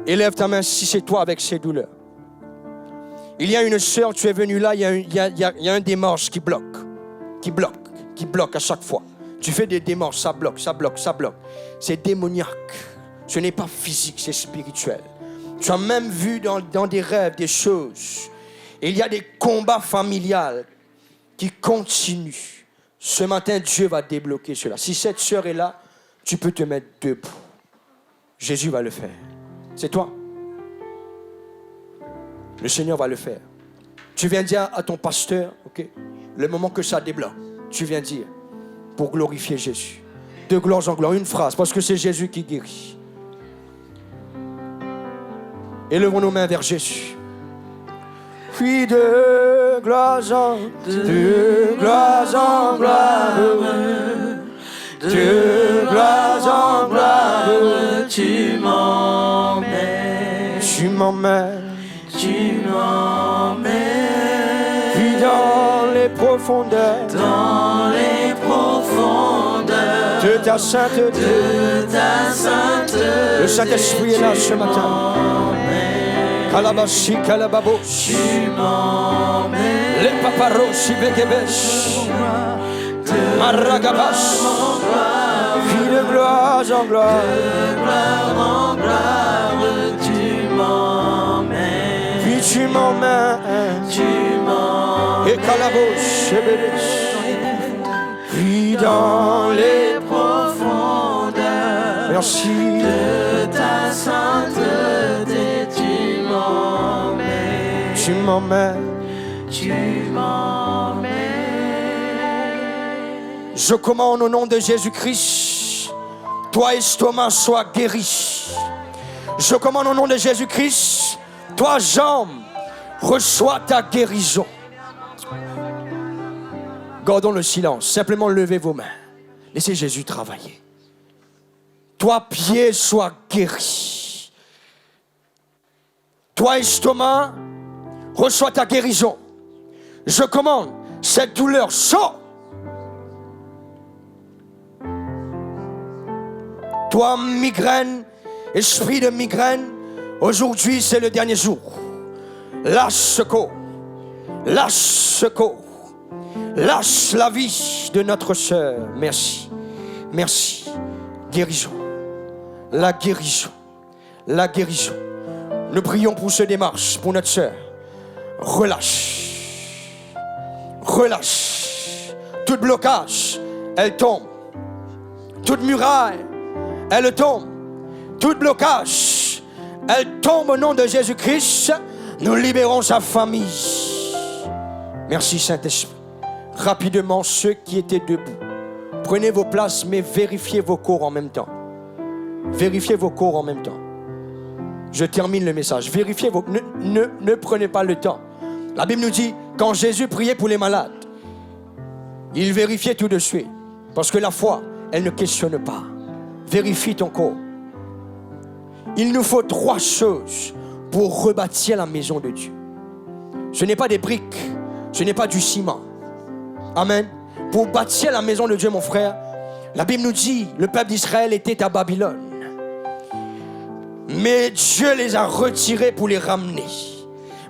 Élève ta main si c'est toi avec ces douleurs. Il y a une sœur, tu es venu là, il y a un démarche qui bloque à chaque fois. Tu fais des démarches, ça bloque. C'est démoniaque. Ce n'est pas physique, c'est spirituel. Tu as même vu dans des rêves des choses. Et il y a des combats familiales qui continuent. Ce matin, Dieu va débloquer cela. Si cette sœur est là, tu peux te mettre debout. Jésus va le faire. C'est toi. Le Seigneur va le faire. Tu viens dire à ton pasteur, ok, le moment que ça débloque, tu viens dire, pour glorifier Jésus. De gloire en gloire, une phrase, parce que c'est Jésus qui guérit. Élevons nos mains vers Jésus. Puis de gloire en gloire, de gloire en gloire, Tu m'emmènes, tu m'emmènes. tu m'emmènes Puis dans les profondeurs dans les profondeurs de ta sainteté. de ta sainteté. Le Saint-Esprit est là ce matin. Kalabashi, kalababos. Tu m'emmènes Les paparos, ibegebesh. Maragabas. Puis de gloire en gloire. en gloire. Tu m'emmènes, Puis tu m'emmènes. tu m'emmènes Et kalabos, ibegebesh. Puis dans les profondeurs merci. de ta sainteté. Tu m'emmènes, Tu m'emmènes. tu m'emmènes. Je commande au nom de Jésus-Christ, toi estomac sois guéri. Je commande au nom de Jésus-Christ, toi jambe, reçois ta guérison. Gardons le silence, simplement levez vos mains. Laissez Jésus travailler. Toi pied sois guéri. Toi estomac, reçois ta guérison. Je commande, cette douleur sort. Toi, migraine, esprit de migraine, aujourd'hui c'est le dernier jour. Lâche ce corps, lâche ce corps, lâche la vie de notre sœur. Merci, merci. Guérison, la guérison, la guérison. Nous prions pour ce démarche, pour notre sœur. Relâche, relâche. Tout blocage, elle tombe. Toute muraille, elle tombe. Tout blocage, elle tombe au nom de Jésus-Christ. Nous libérons sa famille. Merci Saint-Esprit. Rapidement, ceux qui étaient debout, prenez vos places, mais vérifiez vos corps en même temps. Vérifiez vos corps en même temps. Je termine le message. Vérifiez vos... Ne prenez pas le temps. La Bible nous dit, quand Jésus priait pour les malades, il vérifiait tout de suite. Parce que la foi, elle ne questionne pas. Vérifie ton corps. Il nous faut 3 choses pour rebâtir la maison de Dieu. Ce n'est pas des briques, ce n'est pas du ciment. Amen. Pour bâtir la maison de Dieu, mon frère, la Bible nous dit, le peuple d'Israël était à Babylone. Mais Dieu les a retirés pour les ramener.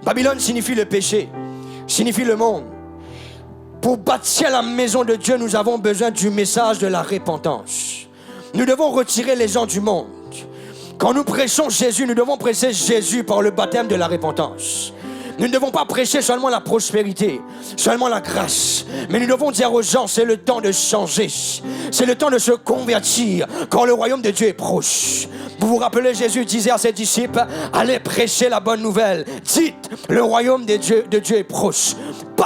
Babylone signifie le péché, signifie le monde. Pour bâtir la maison de Dieu, nous avons besoin du message de la repentance. Nous devons retirer les gens du monde. Quand nous prêchons Jésus, nous devons prêcher Jésus par le baptême de la repentance. Nous ne devons pas prêcher seulement la prospérité, seulement la grâce. Mais nous devons dire aux gens, c'est le temps de changer. C'est le temps de se convertir quand le royaume de Dieu est proche. Vous vous rappelez, Jésus disait à ses disciples, allez prêcher la bonne nouvelle. Dites, le royaume de Dieu est proche.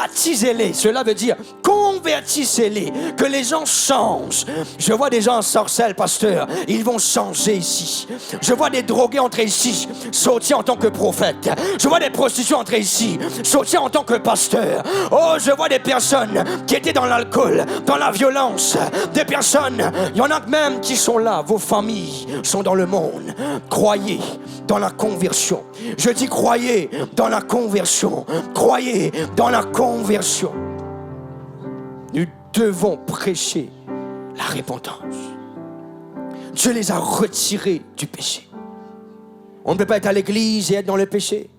baptisez-les. Cela veut dire convertissez-les, que les gens changent. Je vois des gens en sorcelle, pasteur, ils vont changer ici. Je vois des drogués entrer ici, sortir en tant que prophète. Je vois des prostituées entrer ici, sortir en tant que pasteur. Oh, je vois des personnes qui étaient dans l'alcool, dans la violence. Des personnes, il y en a même qui sont là, vos familles sont dans le monde. Croyez dans la conversion. Je dis croyez dans la conversion. Croyez dans la conversion. Nous devons prêcher la repentance. Dieu les a retirés du péché. On ne peut pas être à l'église et être dans le péché.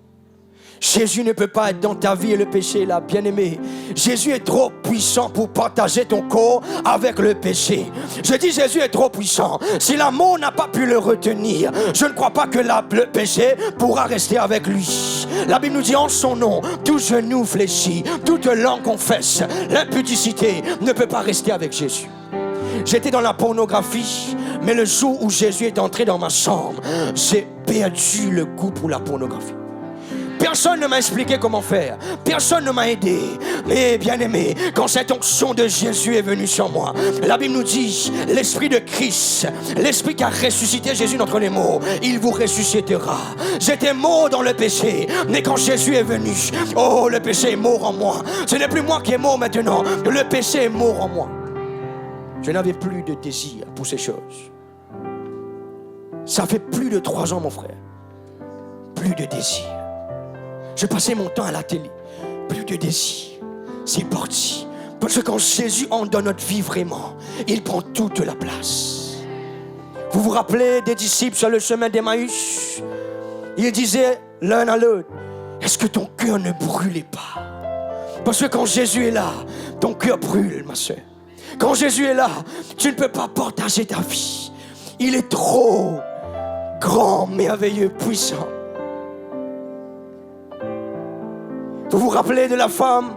Jésus ne peut pas être dans ta vie et le péché, là, bien-aimé. Jésus est trop puissant pour partager ton corps avec le péché. Je dis Jésus est trop puissant. Si l'amour n'a pas pu le retenir, je ne crois pas que le péché pourra rester avec lui. La Bible nous dit en son nom, tout genou fléchit, toute langue confesse. L'impudicité ne peut pas rester avec Jésus. J'étais dans la pornographie, mais le jour où Jésus est entré dans ma chambre, j'ai perdu le goût pour la pornographie. Personne ne m'a expliqué comment faire. Personne ne m'a aidé. Mais bien aimé, quand cette onction de Jésus est venue sur moi, la Bible nous dit, l'Esprit de Christ, l'Esprit qui a ressuscité Jésus d'entre les morts, il vous ressuscitera. J'étais mort dans le péché, mais quand Jésus est venu, oh, le péché est mort en moi. Ce n'est plus moi qui est mort maintenant, le péché est mort en moi. Je n'avais plus de désir pour ces choses. Ça fait plus de 3 ans, mon frère. Plus de désir. Je passais mon temps à la télé. Plus de désir. C'est parti. Parce que quand Jésus entre dans notre vie vraiment, il prend toute la place. Vous vous rappelez des disciples sur le chemin d'Emmaüs? Ils disaient l'un à l'autre, est-ce que ton cœur ne brûlait pas? Parce que quand Jésus est là, ton cœur brûle, ma soeur. Quand Jésus est là, tu ne peux pas partager ta vie. Il est trop grand, merveilleux, puissant. Vous vous rappelez de la femme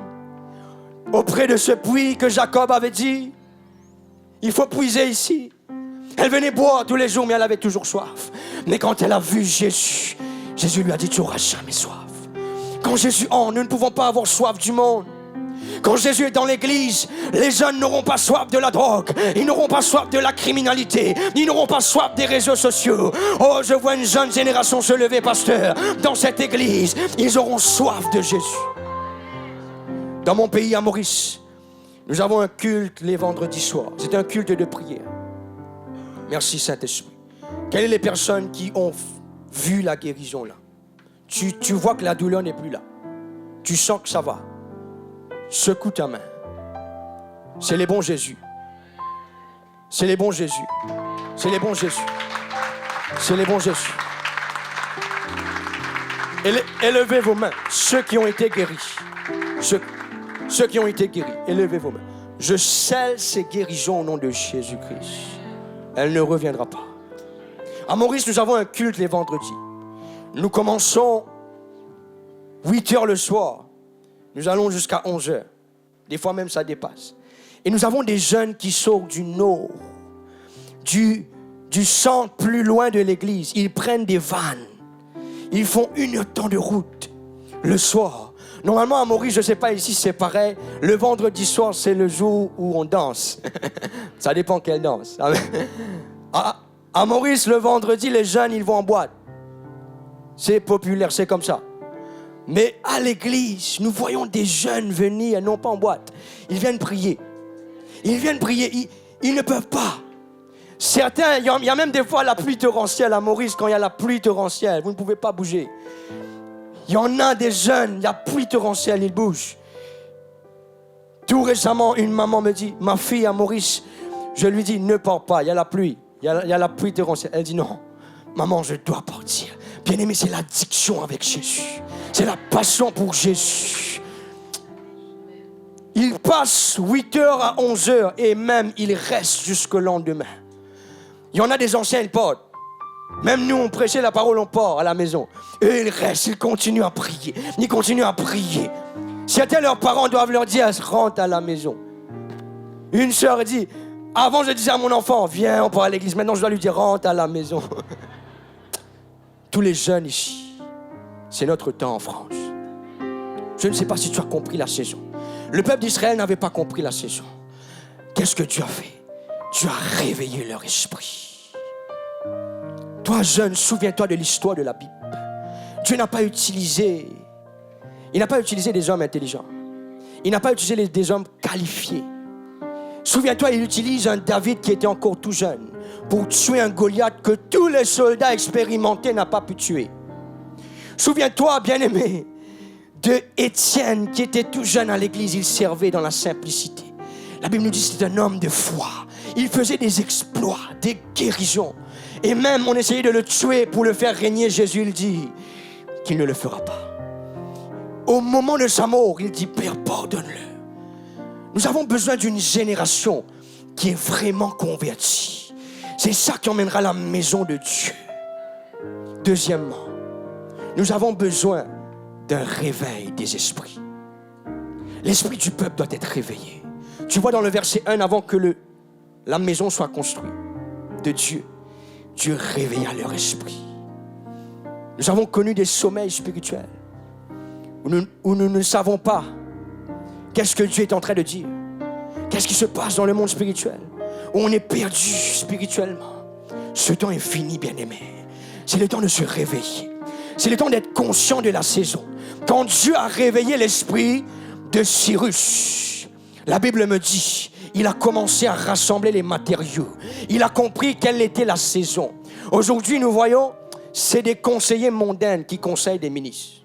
auprès de ce puits que Jacob avait dit, il faut puiser ici. Elle venait boire tous les jours, mais elle avait toujours soif. Mais quand elle a vu Jésus, Jésus lui a dit, tu n'auras jamais soif. Quand Jésus entre, nous ne pouvons pas avoir soif du monde. Quand Jésus est dans l'église, les jeunes n'auront pas soif de la drogue, ils n'auront pas soif de la criminalité, ils n'auront pas soif des réseaux sociaux. Oh, je vois une jeune génération se lever, pasteur, dans cette église, ils auront soif de Jésus. Dans mon pays, à Maurice, nous avons un culte les vendredis soirs. C'est un culte de prière. Merci Saint-Esprit. Quelles sont les personnes qui ont vu la guérison là? Tu vois que la douleur n'est plus là. Tu sens que ça va. Secoue ta main. C'est les bons Jésus. C'est les bons Jésus. C'est les bons Jésus. C'est les bons Jésus. Élevez vos mains. Ceux qui ont été guéris. Ceux qui ont été guéris. Élevez vos mains. Je scelle ces guérisons au nom de Jésus-Christ. Elle ne reviendra pas. À Maurice, nous avons un culte les vendredis. Nous commençons 8h le soir. Nous allons jusqu'à 11h. Des fois même, ça dépasse. Et nous avons des jeunes qui sortent du nord, du centre plus loin de l'église. Ils prennent des vannes. Ils font 1 heure de temps de route le soir. Normalement, à Maurice, je ne sais pas ici, c'est pareil. Le vendredi soir, c'est le jour où on danse. Ça dépend quelle danse. À Maurice, le vendredi, les jeunes, ils vont en boîte. C'est populaire, c'est comme ça. Mais à l'église, nous voyons des jeunes venir, non pas en boîte. Ils viennent prier. Ils viennent prier. Ils ne peuvent pas. Certains, il y a même des fois la pluie torrentielle à Maurice. Quand il y a la pluie torrentielle, vous ne pouvez pas bouger. Il y en a des jeunes, il y a pluie torrentielle, ils bougent. Tout récemment, une maman me dit, ma fille à Maurice, je lui dis, ne pars pas, il y a la pluie. Il y a la pluie torrentielle. Elle dit, non, maman, je dois partir. Bien aimé, c'est l'addiction avec Jésus. C'est la passion pour Jésus. Il passe 8h à 11h et même il reste jusqu'au lendemain. Il y en a des anciens, ils partent. Même nous, on prêchait la parole, on part à la maison. Eux, ils restent, ils continuent à prier. Ils continuent à prier. Certains, leurs parents doivent leur dire, rentre à la maison. Une sœur dit, avant je disais à mon enfant, viens, on part à l'église. Maintenant, je dois lui dire, rentre à la maison. Tous les jeunes ici, c'est notre temps en France. Je ne sais pas si tu as compris la saison. Le peuple d'Israël n'avait pas compris la saison. Qu'est-ce que Dieu a fait? Dieu a réveillé leur esprit. Toi, jeune, souviens-toi de l'histoire de la Bible. Dieu n'a pas utilisé, il n'a pas utilisé des hommes intelligents. Il n'a pas utilisé des hommes qualifiés. Souviens-toi, il utilise un David qui était encore tout jeune pour tuer un Goliath que tous les soldats expérimentés n'ont pas pu tuer. Souviens-toi, bien-aimé, de Étienne qui était tout jeune à l'église. Il servait dans la simplicité. La Bible nous dit que c'était un homme de foi. Il faisait des exploits, des guérisons. Et même on essayait de le tuer pour le faire régner. Jésus, il dit qu'il ne le fera pas. Au moment de sa mort, il dit, Père, pardonne-le. Nous avons besoin d'une génération qui est vraiment convertie. C'est ça qui emmènera la maison de Dieu. Deuxièmement, nous avons besoin d'un réveil des esprits. L'esprit du peuple doit être réveillé. Tu vois dans le verset 1, avant que la maison soit construite de Dieu, Dieu réveilla leur esprit. Nous avons connu des sommeils spirituels où nous ne savons pas qu'est-ce que Dieu est en train de dire. Qu'est-ce qui se passe dans le monde spirituel, où on est perdu spirituellement. Ce temps est fini, bien-aimé. C'est le temps de se réveiller. C'est le temps d'être conscient de la saison. Quand Dieu a réveillé l'esprit de Cyrus, la Bible me dit, il a commencé à rassembler les matériaux. Il a compris quelle était la saison. Aujourd'hui, nous voyons, c'est des conseillers mondains qui conseillent des ministres.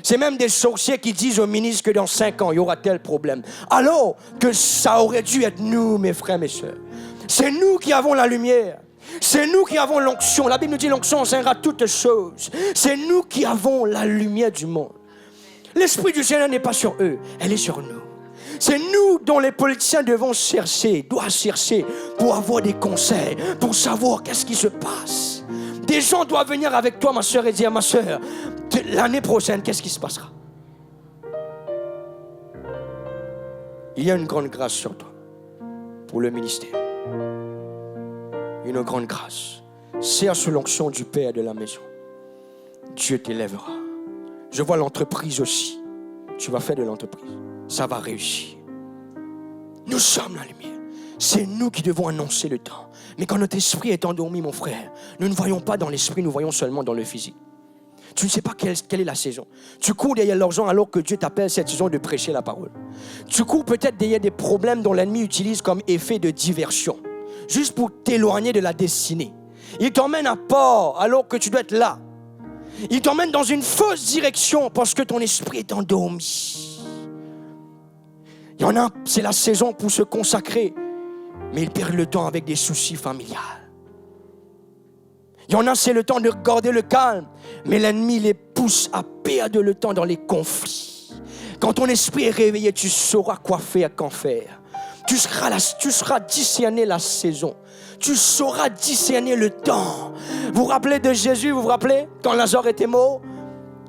C'est même des sorciers qui disent aux ministres que dans 5 ans, il y aura tel problème. Alors que ça aurait dû être nous, mes frères, mes sœurs. C'est nous qui avons la lumière. C'est nous qui avons l'onction. La Bible nous dit l'onction enseignera toutes choses. C'est nous qui avons la lumière du monde. L'Esprit du Seigneur n'est pas sur eux, elle est sur nous. C'est nous dont les politiciens doivent chercher pour avoir des conseils, pour savoir qu'est-ce qui se passe. Des gens doivent venir avec toi, ma soeur, et dire, ma soeur, l'année prochaine, qu'est-ce qui se passera? Il y a une grande grâce sur toi pour le ministère. Une grande grâce. Serre sous l'onction du Père de la maison. Dieu t'élèvera. Je vois l'entreprise aussi. Tu vas faire de l'entreprise. Ça va réussir. Nous sommes la lumière. C'est nous qui devons annoncer le temps. Mais quand notre esprit est endormi, mon frère, nous ne voyons pas dans l'esprit, nous voyons seulement dans le physique. Tu ne sais pas quelle est la saison. Tu cours derrière l'argent alors que Dieu t'appelle cette saison de prêcher la parole. Tu cours peut-être derrière des problèmes dont l'ennemi utilise comme effet de diversion, juste pour t'éloigner de la destinée. Il t'emmène à part alors que tu dois être là. Il t'emmène dans une fausse direction parce que ton esprit est endormi. Il y en a, c'est la saison pour se consacrer, mais ils perdent le temps avec des soucis familiaux. Il y en a, c'est le temps de garder le calme, mais l'ennemi les pousse à perdre le temps dans les conflits. Quand ton esprit est réveillé, tu sauras quoi faire, quand faire. Tu sauras discerner la saison. Tu sauras discerner le temps. Vous vous rappelez de Jésus, vous vous rappelez, quand Lazare était mort?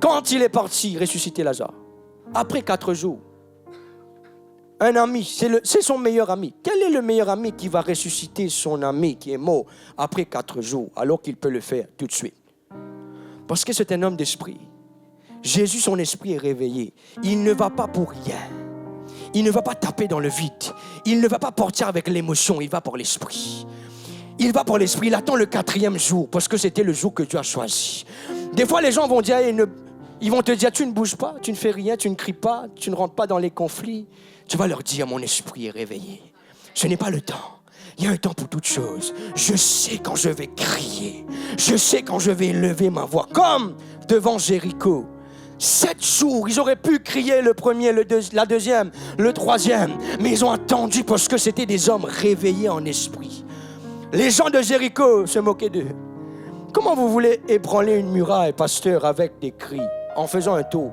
Quand il est parti ressusciter Lazare, après 4 jours, un ami, c'est son meilleur ami. Quel est le meilleur ami qui va ressusciter son ami qui est mort après 4 jours, alors qu'il peut le faire tout de suite? Parce que c'est un homme d'esprit. Jésus, son esprit est réveillé. Il ne va pas pour rien. Il ne va pas taper dans le vide. Il ne va pas partir avec l'émotion, il va pour l'esprit. Il va pour l'esprit, il attend le 4e jour, parce que c'était le jour que Dieu a choisi. Des fois, les gens vont dire, ils vont te dire, tu ne bouges pas, tu ne fais rien, tu ne cries pas, tu ne rentres pas dans les conflits. Tu vas leur dire, mon esprit est réveillé. Ce n'est pas le temps. Il y a un temps pour toutes choses. Je sais quand je vais crier. Je sais quand je vais lever ma voix. Comme devant Jéricho. 7 jours, ils auraient pu crier le premier, la deuxième, le troisième. Mais ils ont attendu parce que c'était des hommes réveillés en esprit. Les gens de Jéricho se moquaient d'eux. Comment vous voulez ébranler une muraille, pasteur, avec des cris, en faisant un tour?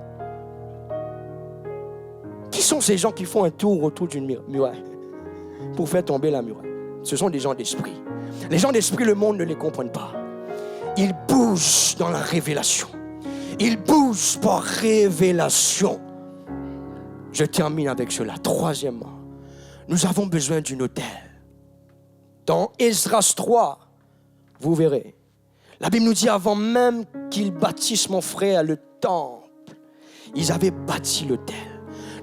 Qui sont ces gens qui font un tour autour d'une muraille pour faire tomber la muraille? Ce sont des gens d'esprit. Les gens d'esprit, le monde ne les comprend pas. Ils bougent dans la révélation. Ils bougent par révélation. Je termine avec cela. Troisièmement, nous avons besoin d'une autel. Dans Esdras 3, vous verrez, la Bible nous dit avant même qu'ils bâtissent, mon frère, le temple, ils avaient bâti l'autel.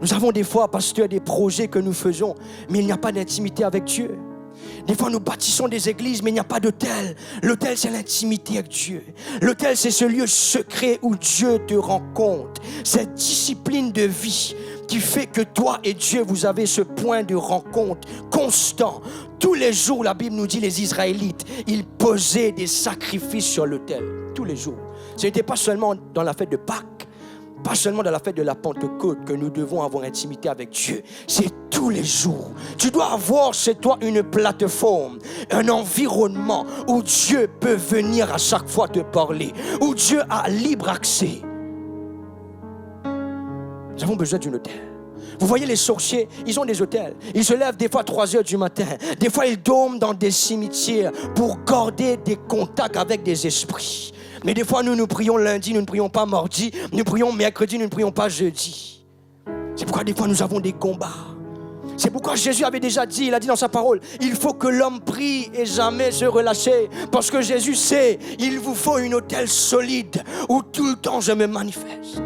Nous avons des fois, pasteur, des projets que nous faisons, mais il n'y a pas d'intimité avec Dieu. Des fois, nous bâtissons des églises, mais il n'y a pas d'autel. L'autel, c'est l'intimité avec Dieu. L'autel, c'est ce lieu secret où Dieu te rencontre. Cette discipline de vie qui fait que toi et Dieu, vous avez ce point de rencontre constant. Tous les jours, la Bible nous dit, les Israélites, ils posaient des sacrifices sur l'autel. Tous les jours. Ce n'était pas seulement dans la fête de Pâques, pas seulement dans la fête de la Pentecôte que nous devons avoir intimité avec Dieu. C'est tous les jours. Tu dois avoir chez toi une plateforme, un environnement où Dieu peut venir à chaque fois te parler, où Dieu a libre accès. Nous avons besoin d'un hôtel. Vous voyez les sorciers, ils ont des hôtels. Ils se lèvent des fois à 3 heures du matin. Des fois, ils dorment dans des cimetières pour garder des contacts avec des esprits. Mais des fois, nous prions lundi, nous ne prions pas mardi, nous prions mercredi, nous ne prions pas jeudi. C'est pourquoi des fois, nous avons des combats. C'est pourquoi Jésus avait déjà dit, il a dit dans sa parole, il faut que l'homme prie et jamais se relâcher. Parce que Jésus sait, il vous faut une autel solide où tout le temps je me manifeste.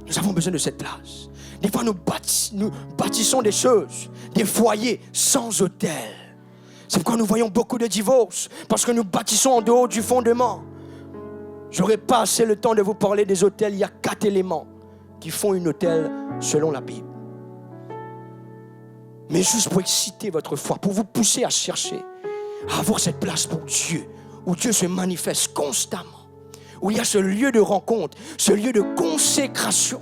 Nous avons besoin de cette place. Des fois, nous bâtissons des choses, des foyers sans autel. C'est pourquoi nous voyons beaucoup de divorces, parce que nous bâtissons en dehors du fondement. Je n'aurai pas assez le temps de vous parler des autels. Il y a 4 éléments qui font une autel selon la Bible. Mais juste pour exciter votre foi, pour vous pousser à chercher, à avoir cette place pour Dieu, où Dieu se manifeste constamment, où il y a ce lieu de rencontre, ce lieu de consécration.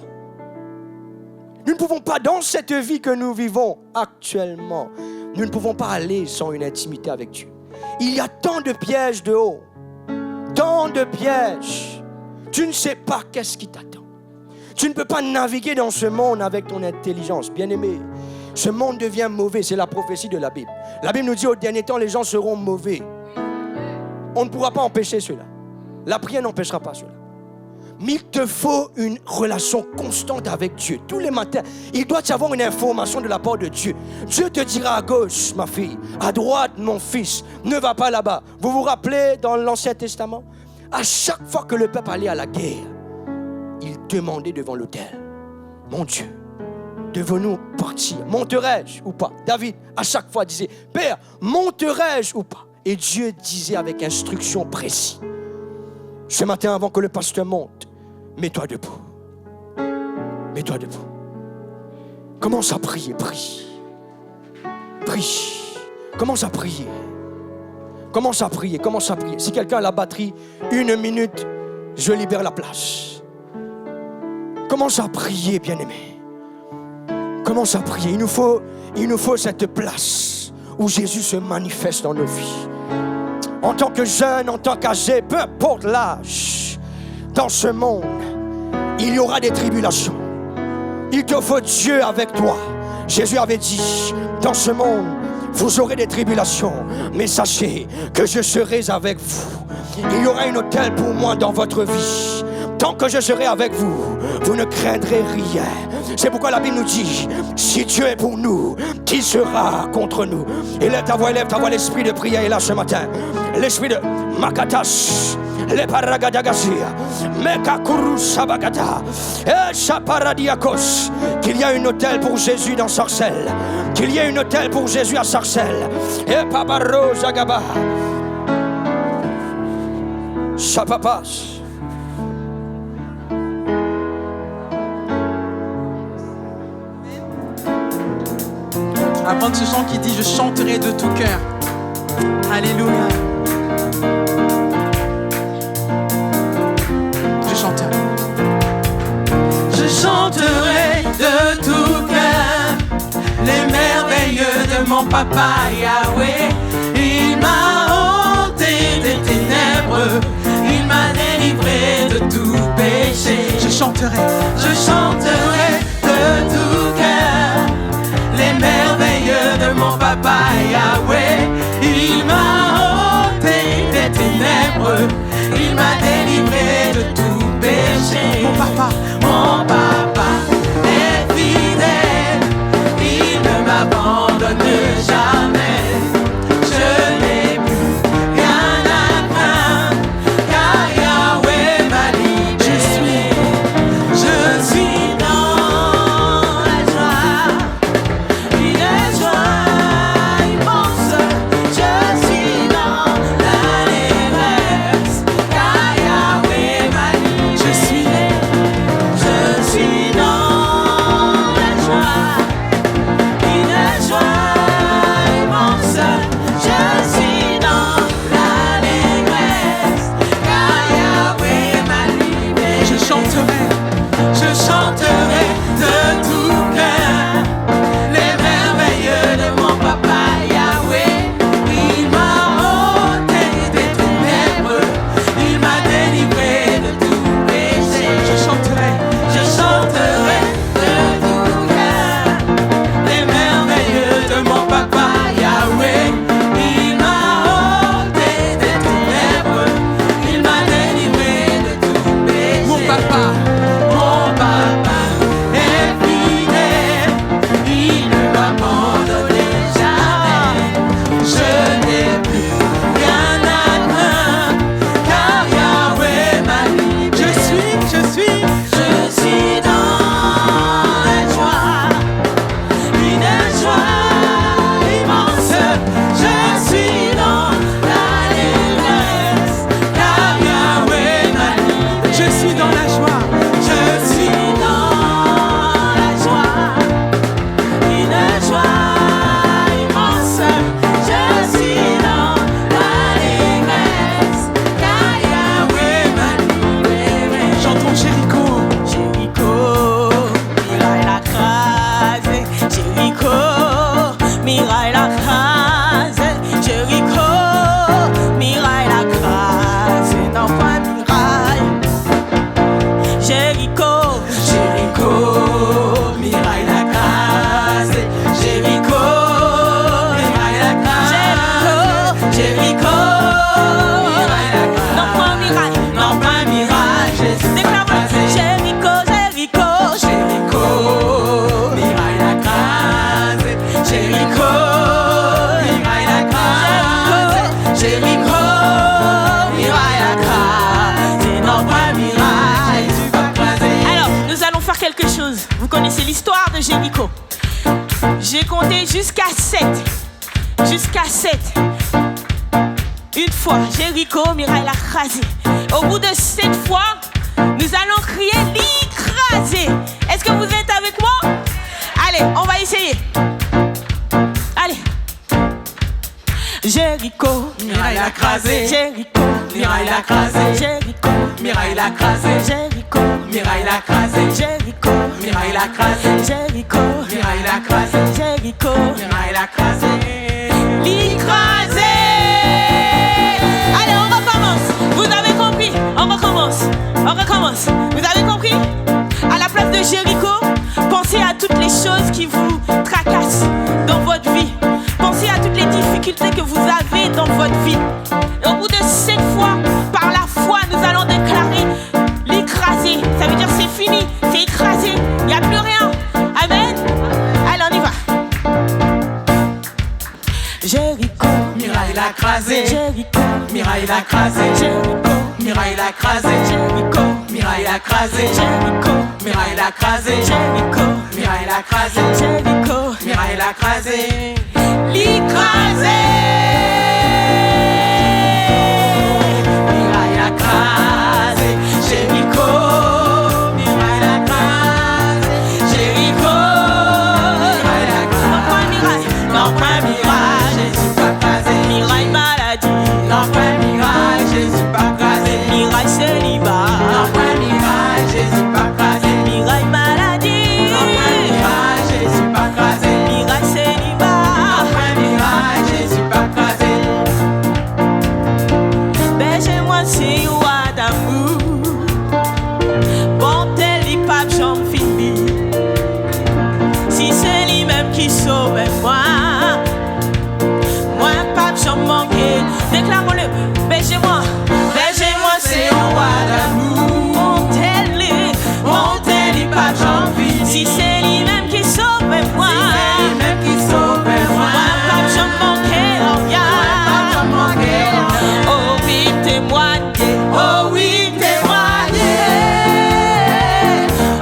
Nous ne pouvons pas, dans cette vie que nous vivons actuellement, nous ne pouvons pas aller sans une intimité avec Dieu. Il y a tant de pièges dehors, tant de pièges. Tu ne sais pas qu'est-ce qui t'attend. Tu ne peux pas naviguer dans ce monde avec ton intelligence. Bien-aimé, ce monde devient mauvais, c'est la prophétie de la Bible. La Bible nous dit au dernier temps, les gens seront mauvais. On ne pourra pas empêcher cela. La prière n'empêchera pas cela. Mais il te faut une relation constante avec Dieu. Tous les matins, il doit y avoir une information de la part de Dieu. Dieu te dira à gauche, ma fille, à droite, mon fils, ne va pas là-bas. Vous vous rappelez dans l'Ancien Testament, à chaque fois que le peuple allait à la guerre, il demandait devant l'autel, mon Dieu, devons-nous partir? Monterai-je ou pas? David, à chaque fois, disait, Père, monterai-je ou pas? Et Dieu disait avec instruction précise, ce matin, avant que le pasteur monte, mets-toi debout. Mets-toi debout. Commence à prier, prie. Prie. Commence à prier. Commence à prier, commence à prier. Si quelqu'un a la batterie, 1 minute, je libère la place. Commence à prier, bien-aimé. Commence à prier. Il nous faut cette place où Jésus se manifeste dans nos vies. En tant que jeune, en tant qu'âgé, peu importe l'âge, dans ce monde, il y aura des tribulations. Il te faut Dieu avec toi. Jésus avait dit, dans ce monde, vous aurez des tribulations, mais sachez que je serai avec vous. Il y aura un autel pour moi dans votre vie. Tant que je serai avec vous, vous ne craindrez rien. C'est pourquoi la Bible nous dit, si Dieu est pour nous, qui sera contre nous? Élève ta voix, l'esprit de prière est là ce matin. L'esprit de Makatas, le Paragadagasia, Mekakuru Sabagata, et Chaparadiakos. Qu'il y a un hôtel pour Jésus dans Sarcelles. Qu'il y ait un hôtel pour Jésus à Sarcelles. Et Pabaro Zagaba. Chapapas. Avant ce chant qui dit je chanterai de tout cœur. Alléluia. Je chanterai. Je chanterai de tout cœur les merveilleux de mon papa Yahweh. Il m'a ôté des ténèbres, il m'a délivré de tout péché. Je chanterai de tout cœur les merveilleux de mon papa Yahweh. Il m'a ôté des ténèbres, il m'a délivré de tout péché. Mon papa est fidèle, il ne m'abandonne jamais. Je n'ai plus rien à craindre, car Yahweh m'a dit, je suis Jéricho, muraille la crase. Jéricho, muraille la crase. Non pas muraille, tu vas craser. Alors, nous allons faire quelque chose. Vous connaissez l'histoire de Jéricho. J'ai compté jusqu'à 7. Jusqu'à 7. Une fois, Jéricho, muraille l'a crasé. Au bout de 7 fois, nous allons crier l'écraser. Est-ce que vous êtes avec moi? Allez, on va essayer. Allez. Jéricho, muraille la crasé. Jéricho, Muraille la crasé. Jéricho, Muraille la crasé. Jéricho, Muraille la crasé. Jéricho, Muraille la crasé. Jéricho, Muraille la crasé. Jéricho, Muraille la crasé. l'écraser. Allez, on recommence. Vous avez compris? On recommence. On recommence. Vous avez compris? À la place de Jéricho, pensez à toutes les choses qui vous tracassent dans votre vie. Pensez à toutes les difficultés que vous avez dans votre vie. Et au bout de 7 fois, par la foi, nous allons déclarer l'écraser. Ça veut dire c'est fini, c'est écrasé. Il n'y a plus rien. Amen. Allez, on y va. Jéricho, Muraille la crasé. Jéricho, Muraille la crasé. Jéricho, Muraille la crasé. Jéricho, Muraille la crasé. Jéricho, Muraille la crasé. Jéricho, Muraille la crasé. Jéricho, Muraille la crasé. l'écraser. Muraille la crasé. Jéricho. Muraille la crasé. Jéricho. Muraille la crasé. Non pas miraille, Jésus pas crasé. Miraille maladie, Non pas miraille, Jésus pas crasé. miraille célibat, Non pas miraille, Jésus pas crasé. miraille maladie, Non pas miraille, Jésus pas crasé. miraille célibat. Non pas miraille, Jésus pas crasé. Bergez-moi si roi d'amour, bon tel il pape j'en finis. Si c'est lui-même qui sauve moi, moi pape j'en manquais. Déclarons-le, bergez-moi, bergez-moi c'est roi d'amour, bon tel il pape j'en finis. Si c'est lui-même qui sauve moi, Même qui sauve moi. moi pape j'en manquais, oh yeah. Oh oui, témoignez. Oh oui, témoignez.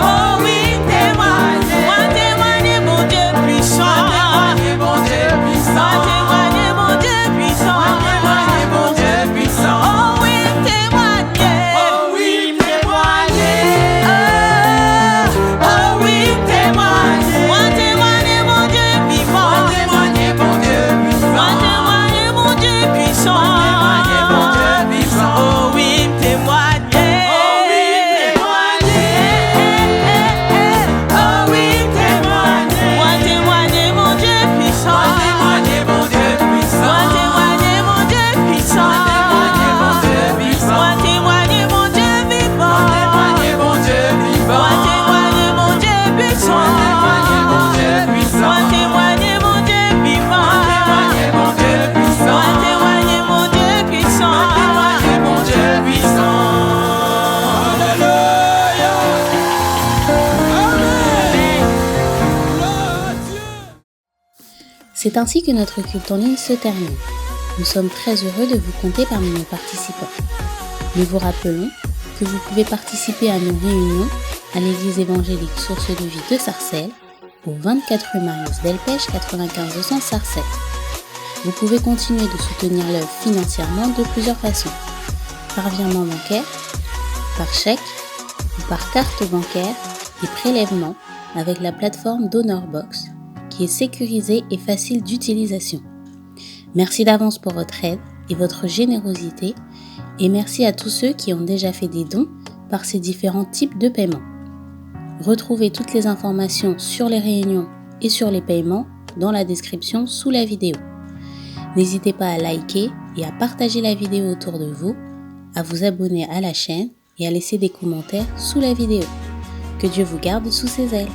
Oh oui, témoignez. Moi témoignez mon Dieu puissant. Témoignez mon Dieu puissant. Moi témoignez mon Dieu puissant. Témoignez mon Dieu puissant. Oh oui, témoignez. Oh oui, témoignez. Oh oui, témoignez. Moi témoignez mon Dieu vivant. Témoignez mon Dieu puissant. Moi témoignez mon Dieu puissant. Témoignez mon Dieu puissant. Oh oui, témoignez. Oh oui, témoignez. Oh oui, témoignez. Moi témoignez mon Dieu puissant. Témoignez mon Dieu puissant. Moi témoignez mon Dieu puissant. Témoignez mon Dieu puissant. Moi témoigner mon Dieu vivant. Témoignez mon Dieu vivant. Moi témoigner mon Dieu puissant. Témoignez mon Dieu puissant. Moi témoigner mon Dieu vivant. Témoignez mon Dieu puissant. Moi témoigner mon Dieu puissant. Témoignez mon Dieu puissant. Alléluia. C'est ainsi que notre culte en ligne se termine. Nous sommes très heureux de vous compter parmi nos participants. Nous vous rappelons que vous pouvez participer à nos réunions à l'église évangélique Source de Vie de Sarcelles, au 24 rue Marius Delpech 95 200 Sarcelles. Vous pouvez continuer de soutenir l'œuvre financièrement de plusieurs façons. Par virement bancaire, par chèque ou par carte bancaire et prélèvement avec la plateforme DonorBox qui est sécurisée et facile d'utilisation. Merci d'avance pour votre aide et votre générosité et merci à tous ceux qui ont déjà fait des dons par ces différents types de paiements. Retrouvez toutes les informations sur les réunions et sur les paiements dans la description sous la vidéo. N'hésitez pas à liker et à partager la vidéo autour de vous, à vous abonner à la chaîne et à laisser des commentaires sous la vidéo. Que Dieu vous garde sous ses ailes.